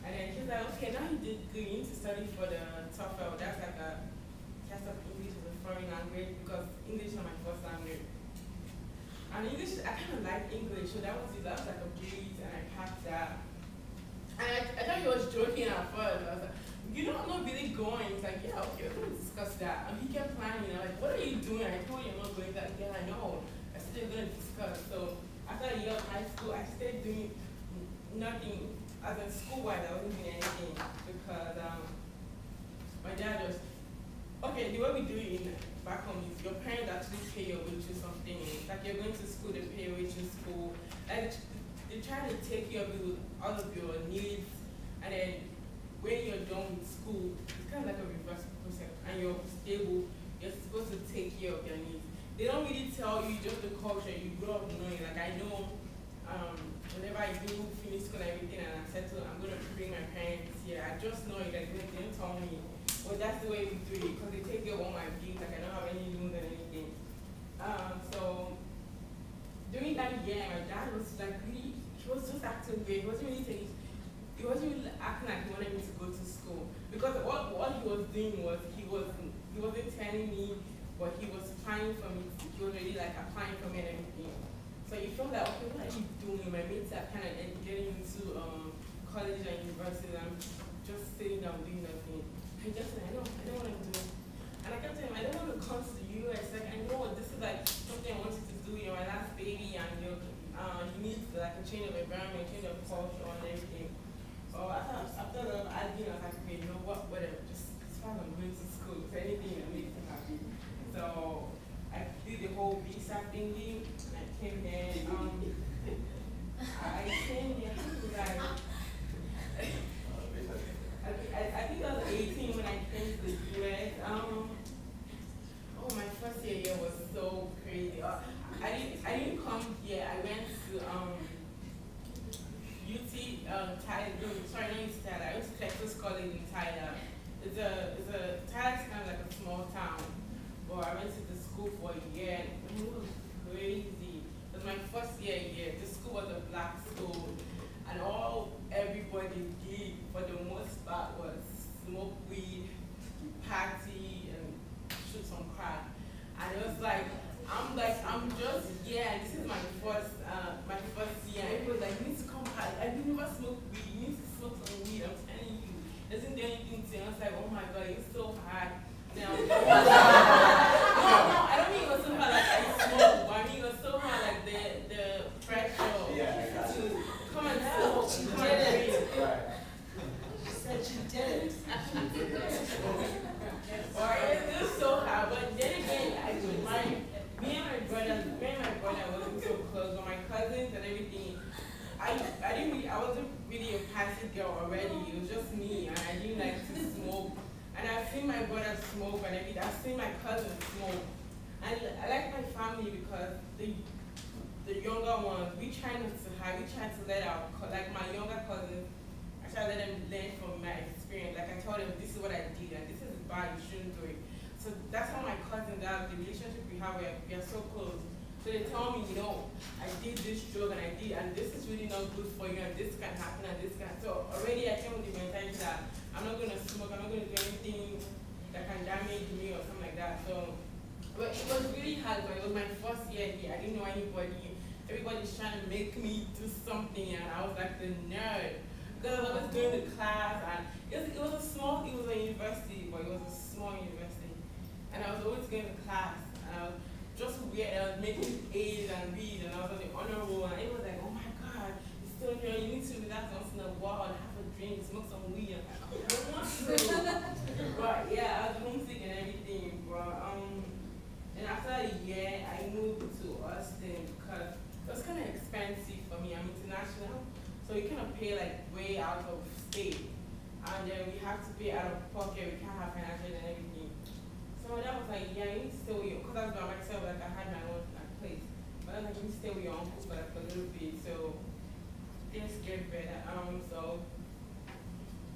And then she's like, okay, now you did good, you need to study for the TOEFL. That's like a test of English as a foreign language, because English is not my first language. And English, I kind of like English, so that was like a breeze, and I passed that. And I thought he was joking at first. I was like, you know, I'm not really going. He's like, yeah, okay, we're going to discuss that. And he kept planning, like, what are you doing? I told you I'm not going. He's like, yeah, I know. still going to discuss. So after a year of high school, I stayed doing nothing. As in school-wise, I wasn't doing anything because my dad was, okay, the way we do it back home is your parents actually pay your way through something. Like you're going to school, they pay your way through school. Like they try to take care of you, all of your needs, and then when you're done with school, it's kind of like a reverse process, and you're stable, you're supposed to take care of your needs. They don't really tell you just the culture, you grow up knowing, like I know, whenever I do finish school and everything and I settle, I'm going to bring my parents here. I just know it, like they didn't tell me, well that's the way we do it, because they take care of all my bills, like I don't have any loans and anything. So, during that year, my dad was like really, he was just acting weird. He wasn't really acting like he wanted me to go to school. Because what he was doing was, he wasn't telling me, but he was trying for me, he was already like applying for me and everything. So you felt like, okay, what are you doing? My mates are kind of getting into college and university, and I'm just sitting down doing nothing. I just said, I know what I'm doing. And I kept telling him, I don't want to come to the US. Like, I know this is like something I wanted to do. You're my last baby, and you need like a change of environment, change of culture, and everything. So after the arguing, I was like, okay, you know what, whatever, just as far as I'm going to school, if anything that makes me happy. So I did the whole visa thingy. I came here, I came here, like, I think I was 18 when I came to the US. Oh, my first year was so crazy. I didn't come here, I went to UT, Tyler, sorry, not UT Tyler, I went to Texas College in Tyler. Tyler's kind of like a small town, but I went to the school for a year, and it was crazy. It was my first year here. The school was a black school, and all everybody did for the most part was smoke weed, party, and shoot some crack. And it was like, I'm just, yeah, this is my first year. It was like, you need to come back. I never smoked weed. You need to smoke some weed. I'm telling you. Doesn't do anything to you. I was like, oh my God, it's so hard. Now, no, I don't mean it was so hard like I smoked, but I mean it was so hard like the pressure to come and smoke and come and breathe. Right. She said she did it. Or it was so hard, but then again, me and my brother wasn't so close, but my cousins and everything, I wasn't really a passive girl already. It was just me, and I didn't like to smoke. And I've seen my brother smoke and everything. I've seen my cousins smoke. And I like my family because the younger ones, we try not to hide. We try to let like my younger cousins, I try to let them learn from my experience. Like I told them, this is what I did, and this is bad, you shouldn't do it. So that's how my cousins are, the relationship we have, we are so close. So they tell me, you know, I did this drug and this is really not good for you, and this can happen and this can. So already I came with the mentality that I'm not going to smoke, I'm not going to do anything that can damage me or something like that. So, but it was really hard, but it was my first year here. I didn't know anybody. Everybody's trying to make me do something, and I was like the nerd. Because I was always going to class, and it was a university, but it was a small university. And I was always going to class, and I was just weird. I was making A's and B's, and I was on the honor roll, and it was like, oh my God, you're still here, you need to relax once in a while and have a drink, smoke some weed. I'm like, oh, I don't want to. But yeah, I was homesick and everything, bro. And after a year, I moved to Austin because it was kind of expensive for me. I'm international, so we kind of pay like way out of state, and then we have to pay out of pocket. We can't have financial and everything. So my dad was like, yeah, you need to stay with your, because I was by myself, like I had my own place. But I was like, you need to stay with your uncle for like a little bit. So things get better. So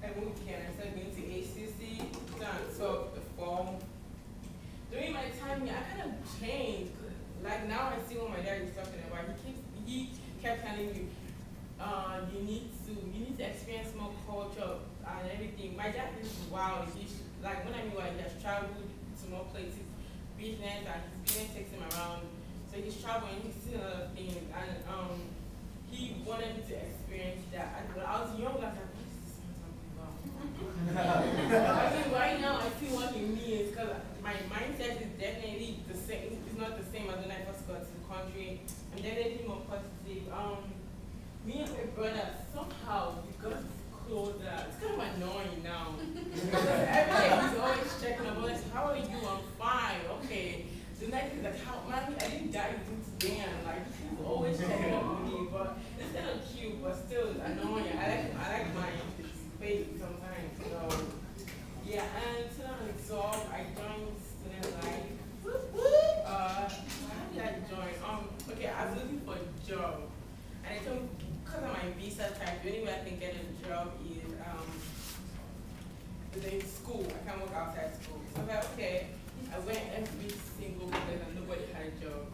I moved here and I started going to ACC. So the fall. During my time here, I kind of changed. Like now I see what my dad is talking about. He kept telling me, you need to experience more culture and everything. My dad is wild. Like when I knew he has traveled to more places, business, and his business takes him around. So he's traveling, he's seen a lot of things, and he wanted me to experience that. And when I was young, I was like, what is this man talking about? I mean, right now I feel what he means, because my mindset is definitely the same. It's not the same as when I first got to the country. annoying. I like my space sometimes. So yeah, and student absorb, I joined student life. How did I join? Okay, I was looking for a job, and I told because of my visa type, the only way I can get a job is in school. I can't work outside school. So I was like, okay. I went every single place and nobody had a job.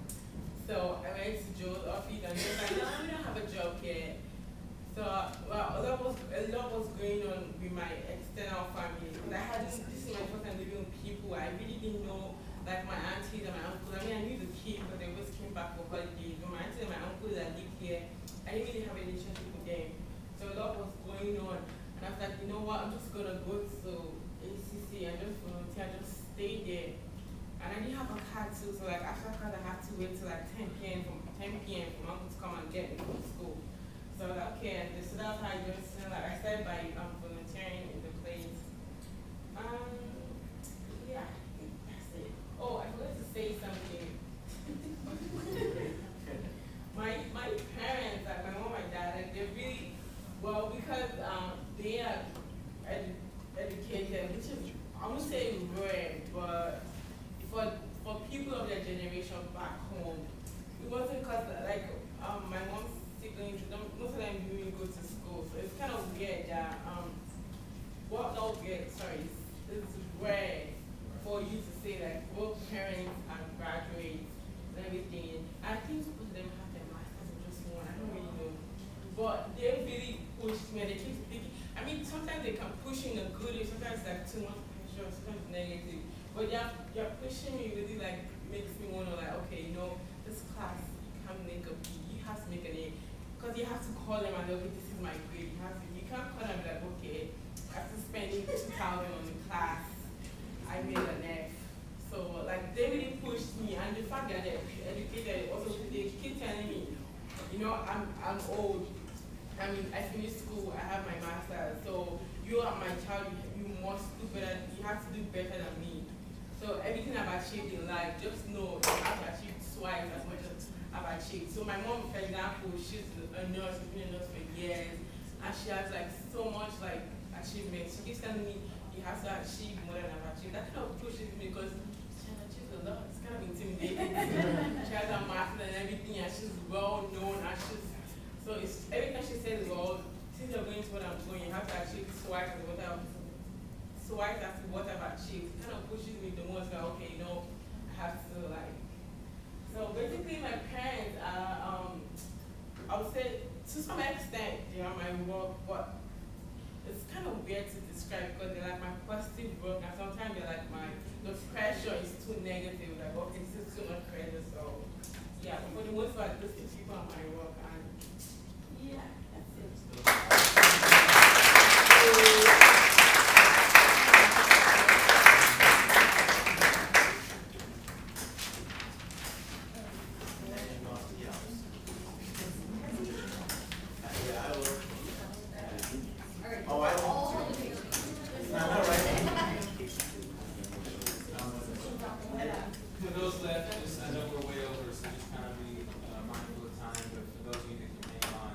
So I went to Joe's office and he was like, no, we don't have a job yet. So well, a lot was going on with my external family. Because this is my first time living with people. I really didn't know like my aunties and my uncles. I mean, I knew the kids because they always came back for holidays. But my aunties and my uncles that lived here, I didn't really have a relationship with them. So a lot was going on. And I was like, you know what, I'm just going to go to ACC and just volunteer, just stay there. And I didn't have a car too, so like after class I had to wait till like 10 p.m. for my uncle to come and get me from school. So I was like, okay, and so that's how I just like I started by volunteering in the place. Yeah, that's it. Oh, I forgot to say something. my parents, like my mom and my dad, like they're really well because they are educated, which is I won't say rare, but for people of their generation back home, it wasn't because like my mom's siblings, most of them didn't really go to school, so it's kind of weird that it's rare for you to say like both parents and graduates and everything. I think most of them have their masters or just one, I don't really know, but they really pushed me and they keep thinking. I mean, sometimes they can push you in a good way, sometimes it's like too much pressure, sometimes negative. But you're pushing me really like makes me want to like, okay, you know, this class you can't make a B, you have to make an A. Because you have to call them and okay, this is my grade. You can't call them and be like, okay, after spending 2,000 on the class, I made an F. So like they really pushed me, and the fact that they're educated also they keep telling me, you know, I'm old. I mean, I finished school, I have my master's, so you are my child, you must do better, you have to do better than me. So everything I've achieved in life, just know I've achieved twice as much as I've achieved. So my mom, for example, she's a nurse, she's been a nurse for years, and she has like so much like achievements. She keeps telling me you have to achieve more than I've achieved. That kind of pushes me because she has achieved a lot. It's kind of intimidating. She has a master and everything, and she's well known, and she's so it's every time she says, well, since you're going to what I'm doing, you have to achieve twice as what I've achieved. It kind of pushes me the most like, okay, you know, I have to like. So basically my parents are, I would say to some extent they are my work, but it's kind of weird to describe because they're like my positive work and sometimes they're like the pressure is too negative, like okay, this is too much pressure. So yeah, for the most part, those two people are my work and yeah, that's it. For those left, just I know we're way over, so just kind of be mindful of time. But for those of you that can hang on,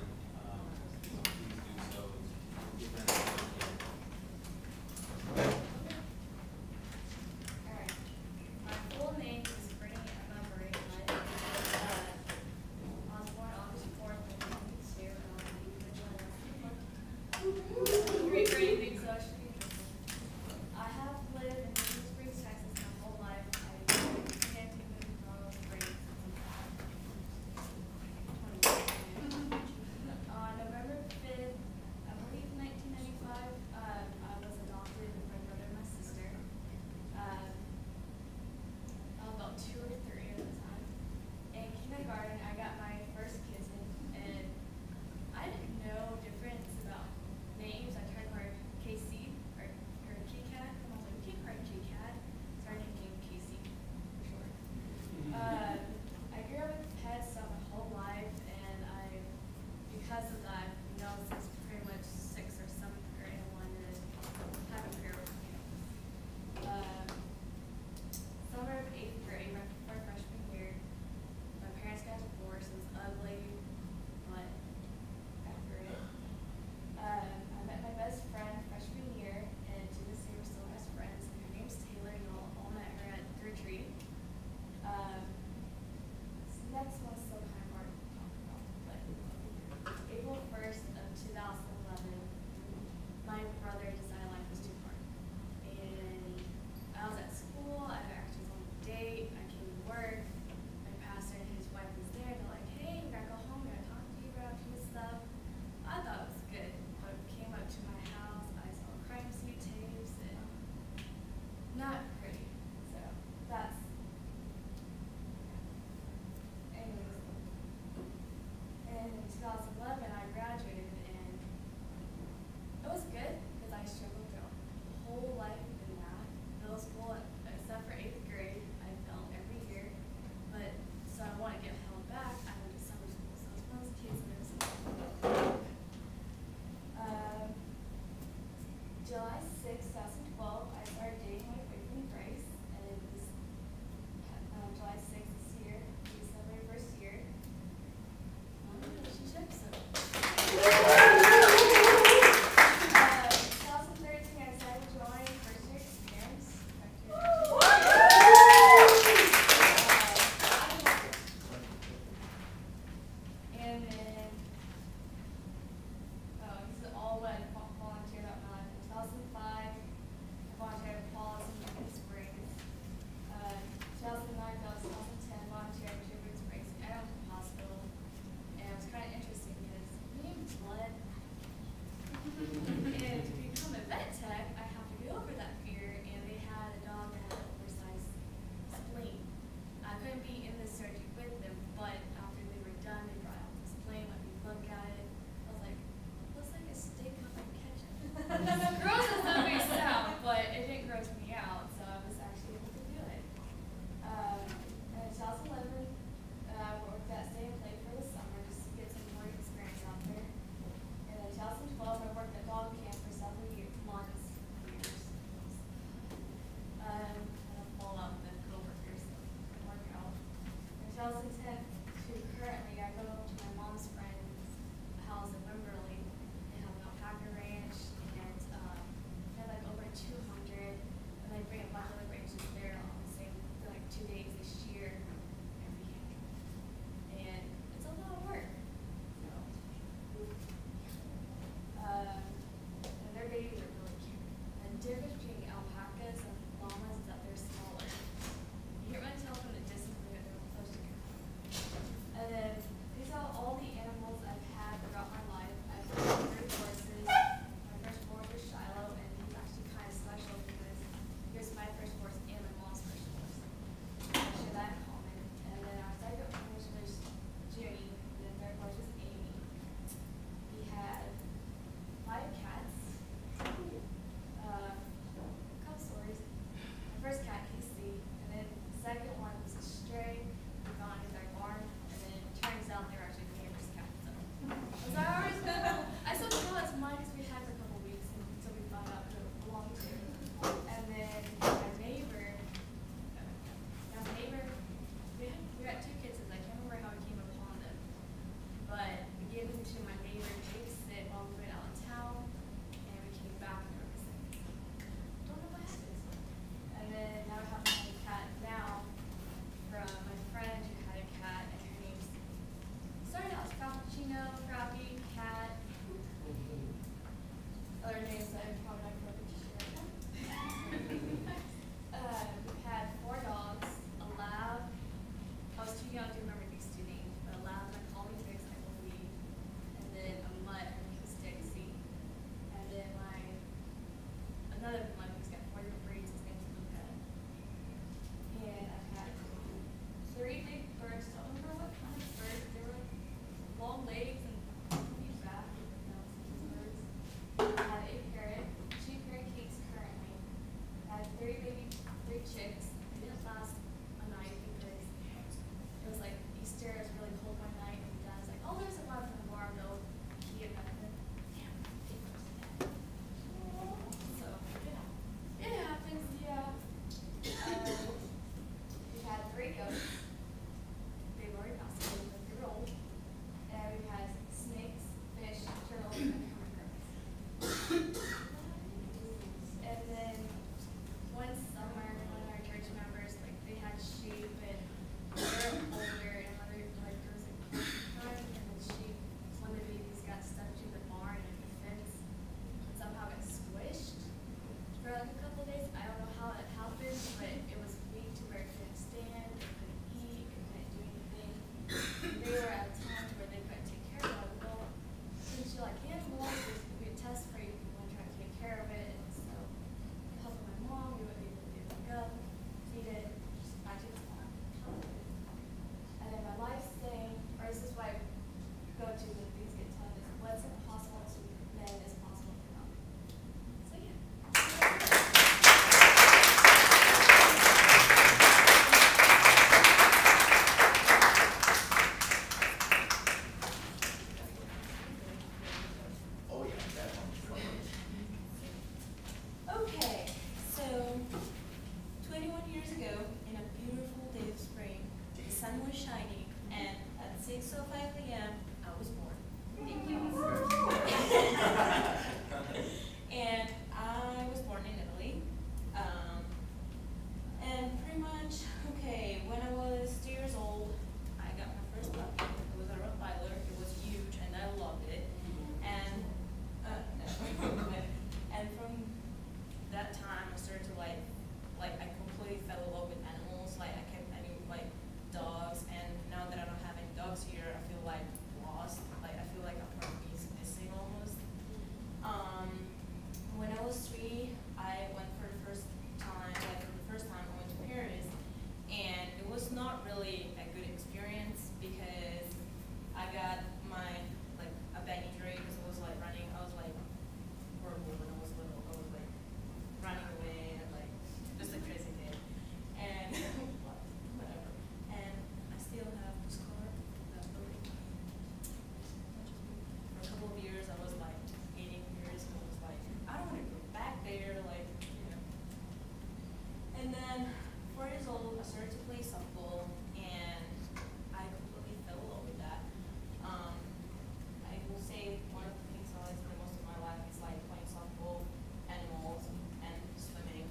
difference between alpacas and llamas is that they're smaller. You can't really tell from the distance when they're close together. And then these are all the animals I've had throughout my life. I've had 3 horses. My first horse was Shiloh, and he's actually kind of special because he was my first horse and my mom's first horse. I share that in common. And then our second horse was Junie, and the third horse was Amy. We had 5 cats. Couple stories. My first cat, Casey, and then the second one was a stray. We found in our barn, and then it turns out they were actually the neighbor's cat. So I always know. I still know it's mine because we had it for a couple weeks, and so we found out who it belonged to. And then my neighbor, we got 2 kittens. I can't remember how we came upon them, but we gave them to my neighbor to babysit while we went out of town, and we came back and they were missing. Don't know what happened. And then now we have another cat now from my friend who had a cat, and her name's started out as Frappuccino, Frappy, Cat. Other names that I'm probably not going to share. We've had 4 dogs, a lab. I was too young to remember these 2 names, but a lab, my collie Vix, I believe, and then a mutt, her name was Dixie, and then another mutt who's got 4 different breeds, his name's Luca. And I've had 3 big birds. Don't remember what kind of birds. They were long legs and pretty fat. Birds. I had a parrot, 2 parakeets currently. I had 3 chicks. They didn't last a night because it was like Easter. It was really cold one night, and Dad's like, "Oh, there's a lot in the barn. No key and nothing." Damn, they goes to bed. So it happens. Yeah. We had 3 goats. They've already passed away, but they're old. And we had snakes, fish, turtles, and hermit. And then one summer, one of our church members, like they had sheep, and they were older, and there was a time, and the sheep, one of the babies got stuck to the barn and the fence, and somehow got squished for like a couple days. I don't know how it happened, but it was weak to where it couldn't stand, it couldn't eat, it couldn't do anything. And they were at a time where they couldn't take care of it. Well, since you like animals, we would test for you if you want to try to take care of it. And so, helping my mom, we would be able to do like up, feed it, just back to the farm. And then my life saying, or this is why I go to when things get tough, is what's impossible to men is possible for God. So yeah. Oh, yeah, that one. Okay, so 21 years ago, in a beautiful day of spring, the sun was shining, and at 6:05 a.m., I was born. Thank you. And I was born in Italy. And pretty much, okay, when I was 2 years old, I got my first puppy. It was a Rottweiler. It was huge, and I loved it. And and from that time, I started to like I completely fell in love with animals. Like I kept having like dogs, and now that I don't have any dogs here, I feel like lost. Like I feel like a part of me is missing almost. When I was 3, I went for the first time. Like for the first time, I went to Paris, and it was not really a good experience because I got my like a back injury because I was like running. I was like horrible when I was little. I was like running away and like just a crazy kid. And whatever. And I still have the scar. For a couple of years, I was like hating Paris. I was like, I don't want to go back there. Like, you know. And then 4 years old, I started to play softball, and I completely fell in love with that. I will say one of the things I like the most in my life is like playing softball, animals, and swimming.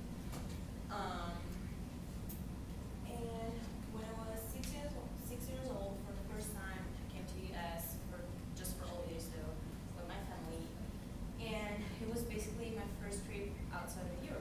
And when I was 6 years old, for the first time, I came to US just for holidays though, with my family. And it was basically my first trip outside of Europe.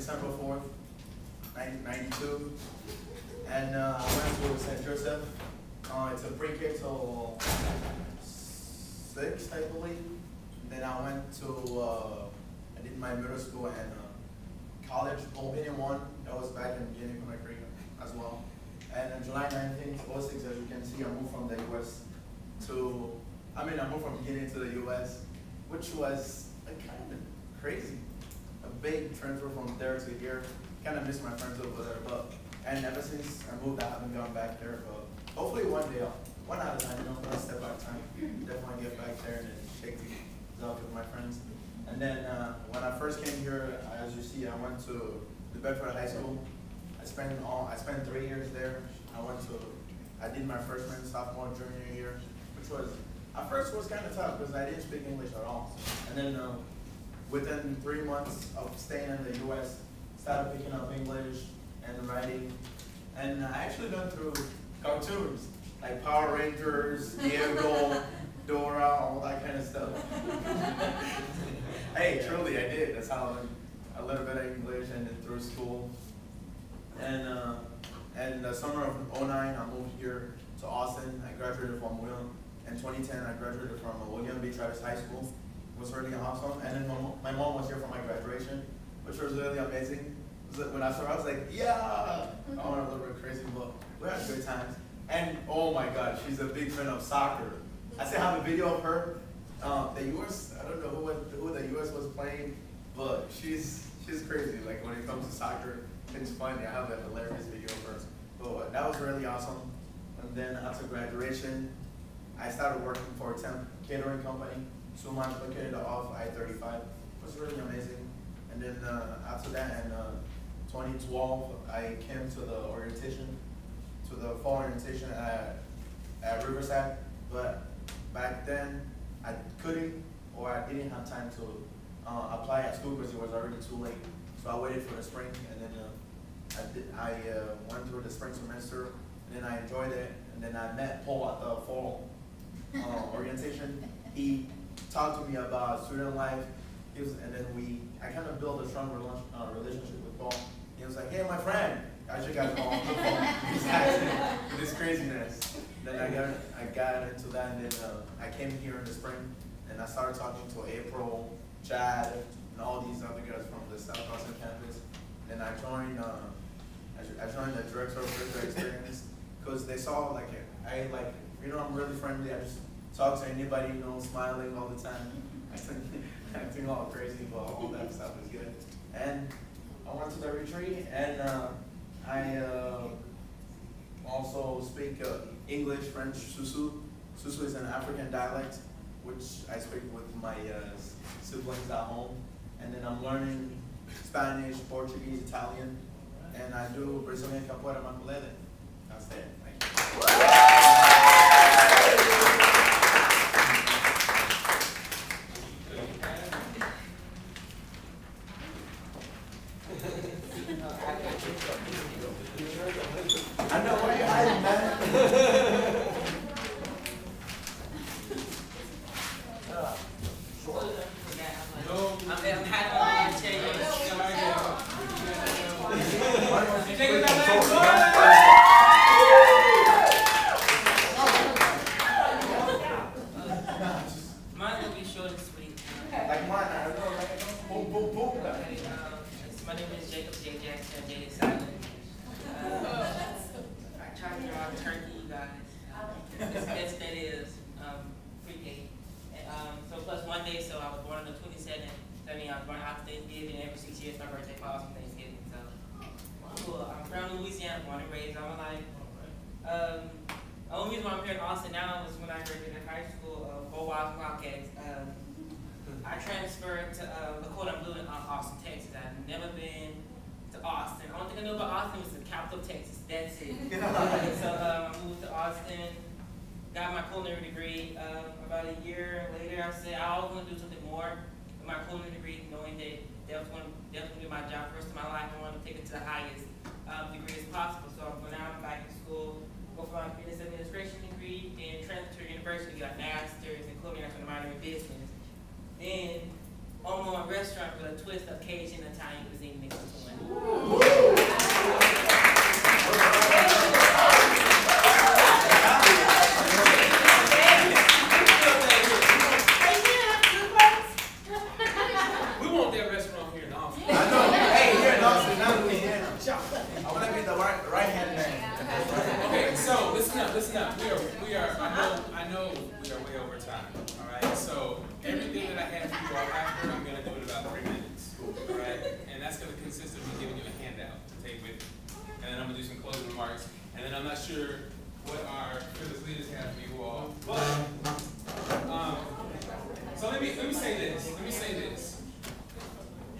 December 4th, 1992. And I went to St. Joseph. It's a pre-K till 6, I believe. Then I went to, I did my middle school and college, Albanian 1. That was back in Guinea Conakry as well. And on July 19th, 06, as you can see, I moved from the US to, I moved from Guinea to the US, which was kind of crazy. A big transfer from there to here. Kind of miss my friends over there, and ever since I moved, I haven't gone back there, but hopefully one day, one at a time, one step at a time, definitely get back there and then shake things up with my friends. And then when I first came here, as you see, I went to the Bedford High School. I spent 3 years there. I did my freshman, sophomore, junior year, which was, at first was kind of tough because I didn't speak English at all. And then within 3 months of staying in the US, started picking up English and writing. And I actually went through cartoons, like Power Rangers, Diego, Dora, all that kind of stuff. Hey, truly I did. That's how I learned a little bit of English and then through school. And the summer of 09, I moved here to Austin. I graduated from William. In 2010, I graduated from William B. Travis High School. It was really awesome. And then my mom was here for my graduation, which was really amazing. When I saw her, I was like, yeah! I went a little bit crazy, but we had good times. And oh my God, she's a big fan of soccer. I still have a video of her. The US, I don't know who the US was playing, but she's crazy. Like when it comes to soccer, it's funny. I have a hilarious video of her. But that was really awesome. And then after graduation, I started working for a temp catering company. 2 months located off I-35. It was really amazing. And then after that, in 2012, I came to the orientation, to the fall orientation at Riverside. But back then, I couldn't, or I didn't have time to apply at school because it was already too late. So I waited for the spring, and then I went through the spring semester, and then I enjoyed it. And then I met Paul at the fall orientation. He talked to me about student life. And then I kind of built a strong relationship with Paul. He was like, hey, my friend. I should got Paul with this craziness. Then I got into that, and then I came here in the spring, and I started talking to April, Chad, and all these other guys from the South Austin campus. Then I joined the director of Facilitator experience because they saw I'm really friendly. I just talk to anybody, smiling all the time. Acting all crazy, but all that stuff is good. And I went to the retreat, and I also speak English, French, Susu. Susu is an African dialect, which I speak with my siblings at home. And then I'm learning Spanish, Portuguese, Italian, and I do Brazilian capoeira maculele. That's it. Thank you. I know, why are you hiding, man? I'm happy to tell you a Mine will be short and sweet. Like mine, I know, like, boom, boom, boom. My name is Jacob J. Jackson, J. Silent. I tried to draw a turkey, you guys. As best that is, pre-K. So plus 1 day, so I was born on the 27th. So I was born after Thanksgiving, and every 6 years my birthday falls on Thanksgiving. So cool. I'm from Louisiana, born and raised all my life. The only reason why I'm here in Austin now is when I graduated high school, Fort Wild's Wildcats. I transferred to Lakota Blue in Austin, Texas. I've never been to Austin. The only thing I know about Austin was the capital of Texas. That's it. So I moved to Austin, got my culinary degree. About a year later, I said I always want to do something more with my culinary degree, knowing that was going to be my job first in my life. I wanted to take it to the highest degree as possible. So now I'm back in school, go for my business administration degree, and transfer to university, get a master's in culinary arts with a minor in business. Then or more restaurant with a twist of Cajun and Italian cuisine mixed into one. We want that restaurant here in Austin. I know. Hey, here in Austin, now we here. I want to be the right hand man. Okay, so listen up. We are. I know we are way over time. All right. So everything that I have for you all after, I'm gonna do in about 3 minutes. All right. And that's gonna consist of me giving you a handout to take with you, and then I'm gonna do some closing remarks, and then I'm not sure what our fearless leaders have for you all. But so let me say this.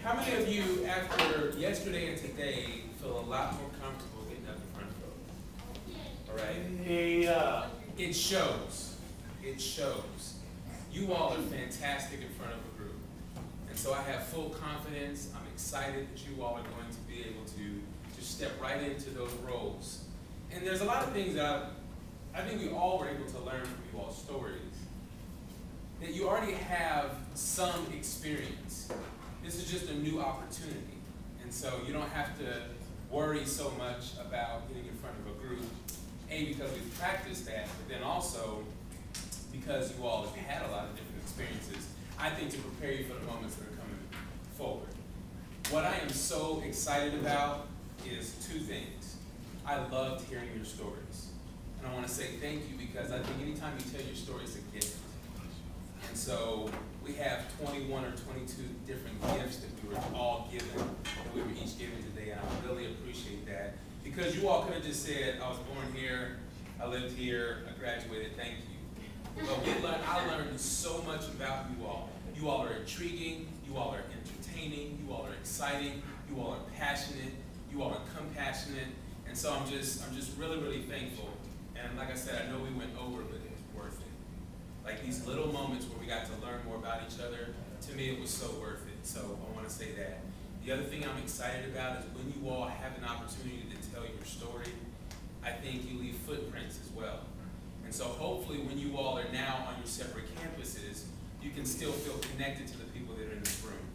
How many of you, after yesterday and today, feel a lot more comfortable getting up in front of folks? All right? Yeah. It shows. It shows. You all are fantastic in front of a group. And so I have full confidence. I'm excited that you all are going to be able to step right into those roles. And there's a lot of things that I think we all were able to learn from you all's stories. That you already have some experience. This is just a new opportunity. And so you don't have to worry so much about getting in front of a group. A, because we've practiced that, but then also because you all have had a lot of different experiences, I think to prepare you for the moments that are coming forward. What I am so excited about is 2 things. I loved hearing your stories. And I want to say thank you because I think anytime you tell your story, it's a gift. And so we have 21 or 22 different gifts that we were all given, that we were each given today, and I really appreciate that. Because you all could have just said, I was born here, I lived here, I graduated, thank you. But I learned so much about you all. You all are intriguing, you all are entertaining, you all are exciting, you all are passionate, you all are compassionate, and so I'm just really, really thankful. And like I said, I know we went over, but it was worth it. Like these little moments where we got to learn more about each other, to me it was so worth it. So I want to say that. The other thing I'm excited about is when you all have an opportunity to tell your story, I think you leave footprints as well. And so hopefully when you all are now on your separate campuses, you can still feel connected to the people that are in this room.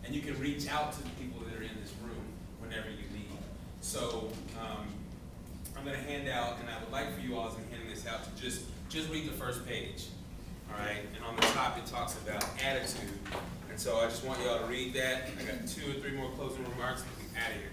And you can reach out to the people that are in this room whenever you need. So I'm going to hand out, and I would like for you all as I'm handing this out to just read the first page. All right, and on the top it talks about attitude. And so I just want you all to read that. I got 2 or 3 more closing remarks and we'll be out of here.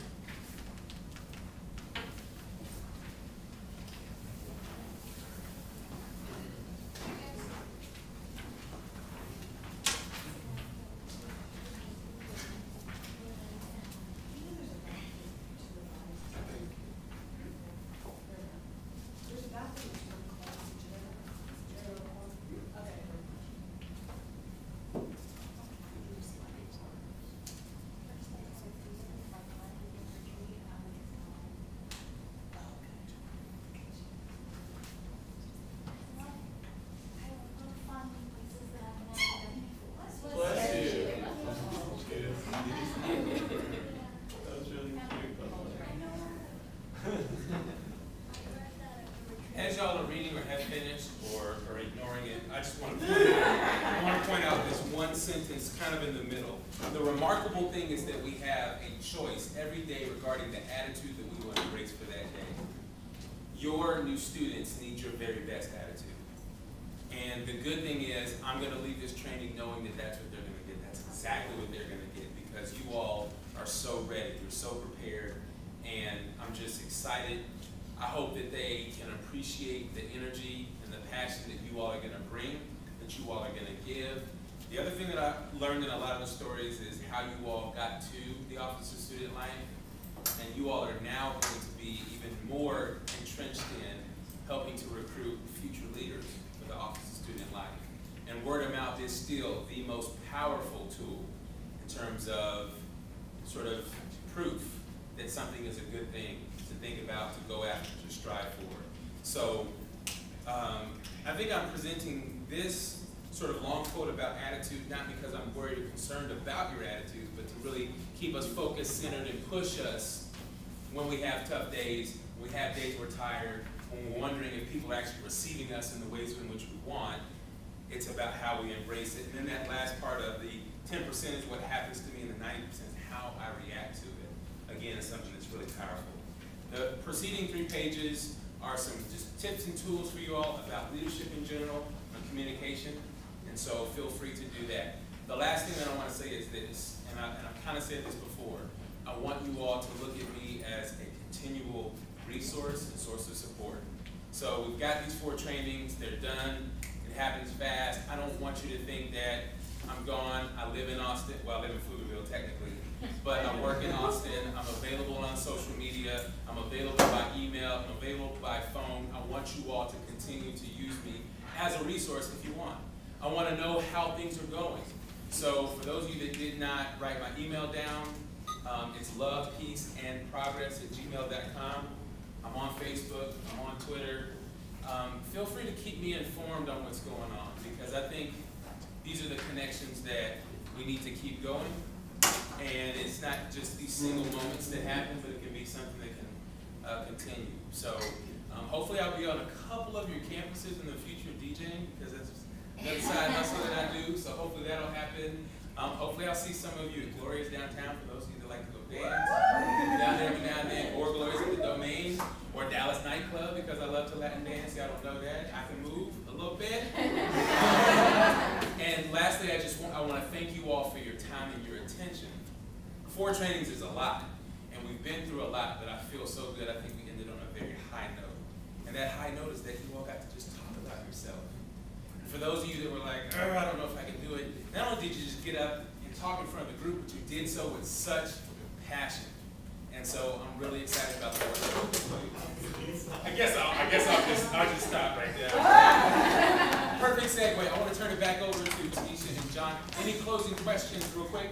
As y'all are reading or have finished or ignoring it, I just want to point out this one sentence kind of in the middle. The remarkable thing is that we have a choice every day regarding the attitude that we want to embrace for that day. Your new students need your very best attitude. And the good thing is, I'm going to leave this training knowing that that's what they're going to get. That's exactly what they're going to get because you all are so ready, you're so prepared, and I'm just excited. I hope that they can appreciate the energy and the passion that you all are going to bring, that you all are going to give. The other thing that I learned in a lot of the stories is how you all got to the Office of Student Life, and you all are now going to be even more entrenched in helping to recruit future leaders for the Office of Student Life. And word of mouth is still the most powerful tool in terms of sort of proof that something is a good thing to think about, to go after, to strive for. So I think I'm presenting this sort of long quote about attitude, not because I'm worried or concerned about your attitude, but to really keep us focused, centered, and push us when we have tough days, when we have days we're tired, when we're wondering if people are actually receiving us in the ways in which we want. It's about how we embrace it. And then that last part of the 10% is what happens to me, and the 90% is how I react to it. Again, it's something that's really powerful. The preceding 3 pages are some just tips and tools for you all about leadership in general and communication, and so feel free to do that. The last thing that I want to say is this, and I've kind of said this before. I want you all to look at me as a continual resource and source of support. So we've got these 4 trainings, they're done, it happens fast. I don't want you to think that I'm gone, I live in Austin, well I live in Pflugerville technically, but I work in Austin, I'm available on social media, I'm available by email, I'm available by phone. I want you all to continue to use me as a resource if you want. I want to know how things are going. So for those of you that did not write my email down, it's lovepeaceandprogress@gmail.com. I'm on Facebook, I'm on Twitter. Feel free to keep me informed on what's going on, because I think these are the connections that we need to keep going. And it's not just these single moments that happen, but it can be something that can continue. So hopefully I'll be on a couple of your campuses in the future DJing, because that's another side hustle that I do. So hopefully that'll happen. Hopefully I'll see some of you at Gloria's downtown, for those of you that like to go dance down there every now and then, or Gloria's at the Domain, or Dallas Nightclub, because I love to Latin dance. Y'all don't know that. I can move a little bit. And lastly, I want to thank you all for your time and your attention. 4 trainings is a lot, and we've been through a lot, but I feel so good. I think we ended on a very high note. And that high note is that you all got to just talk about yourself. For those of you that were like, I don't know if I can do it, not only did you just get up and talk in front of the group, but you did so with such passion. And so I'm really excited about the work that we're doing. I guess I'll just stop right there. Perfect segue. I want to turn it back over to Tanisha and John. Any closing questions real quick?